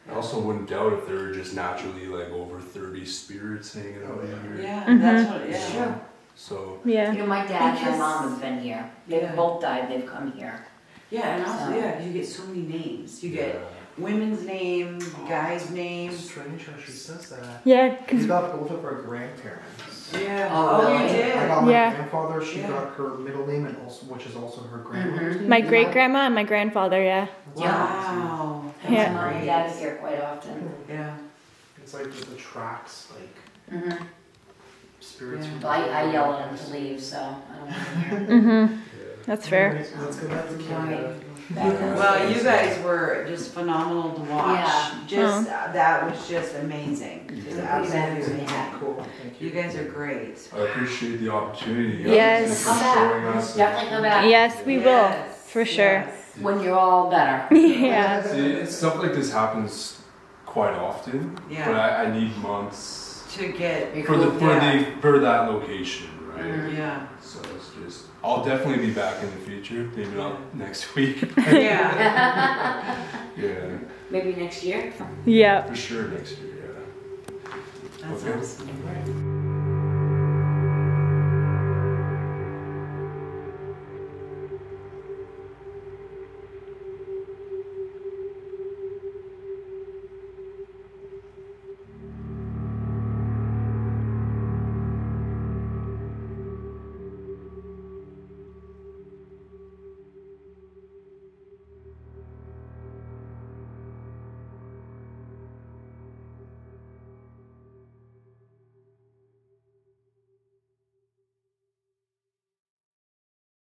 I also wouldn't doubt if there were just naturally like over 30 spirits hanging out in here. Yeah, Mhm. that's what, yeah. Sure. So Yeah. You know, my dad and Because- my mom have been here. They've Yeah. both died, they've come here. Yeah, and also, So- yeah, 'cause you get so many names. You get yeah. women's names, guys' It's names. strange how she says that. Yeah, We 'cause got both of our grandparents. Yeah. Oh, you really? I did? got my Yeah. grandfather, she Yeah. got her middle name, and also, which is also her grandmother's name. my great grandma and my grandfather, yeah. Wow. And Yeah. my mom and dad is here quite often. Yeah. It's like it attracts like Mm-hmm. spirits. Yeah. from Well, I different yell at him areas. to leave, so I don't want to Mhm. Yeah. That's fair. Anyways, let's go back to Canada. hear. Well, you guys were just phenomenal to watch. Yeah. Just that was just amazing. Just Pretty absolutely bad. amazing. Cool, thank you. You guys are great. I appreciate the opportunity. Yes. Thanks Come for back. showing us. Definitely come back. Yes, we will. Yes, For sure. yes. When you're all better. Yeah. See, stuff like this happens quite often, Yeah. but I need months To get. for Yeah. for that location, right? Mhm. Yeah. So it's just I'll definitely be back in the future. Maybe not next week. Yeah. Yeah, Maybe next year. Yeah. for sure next year. Yeah. That's Okay. awesome.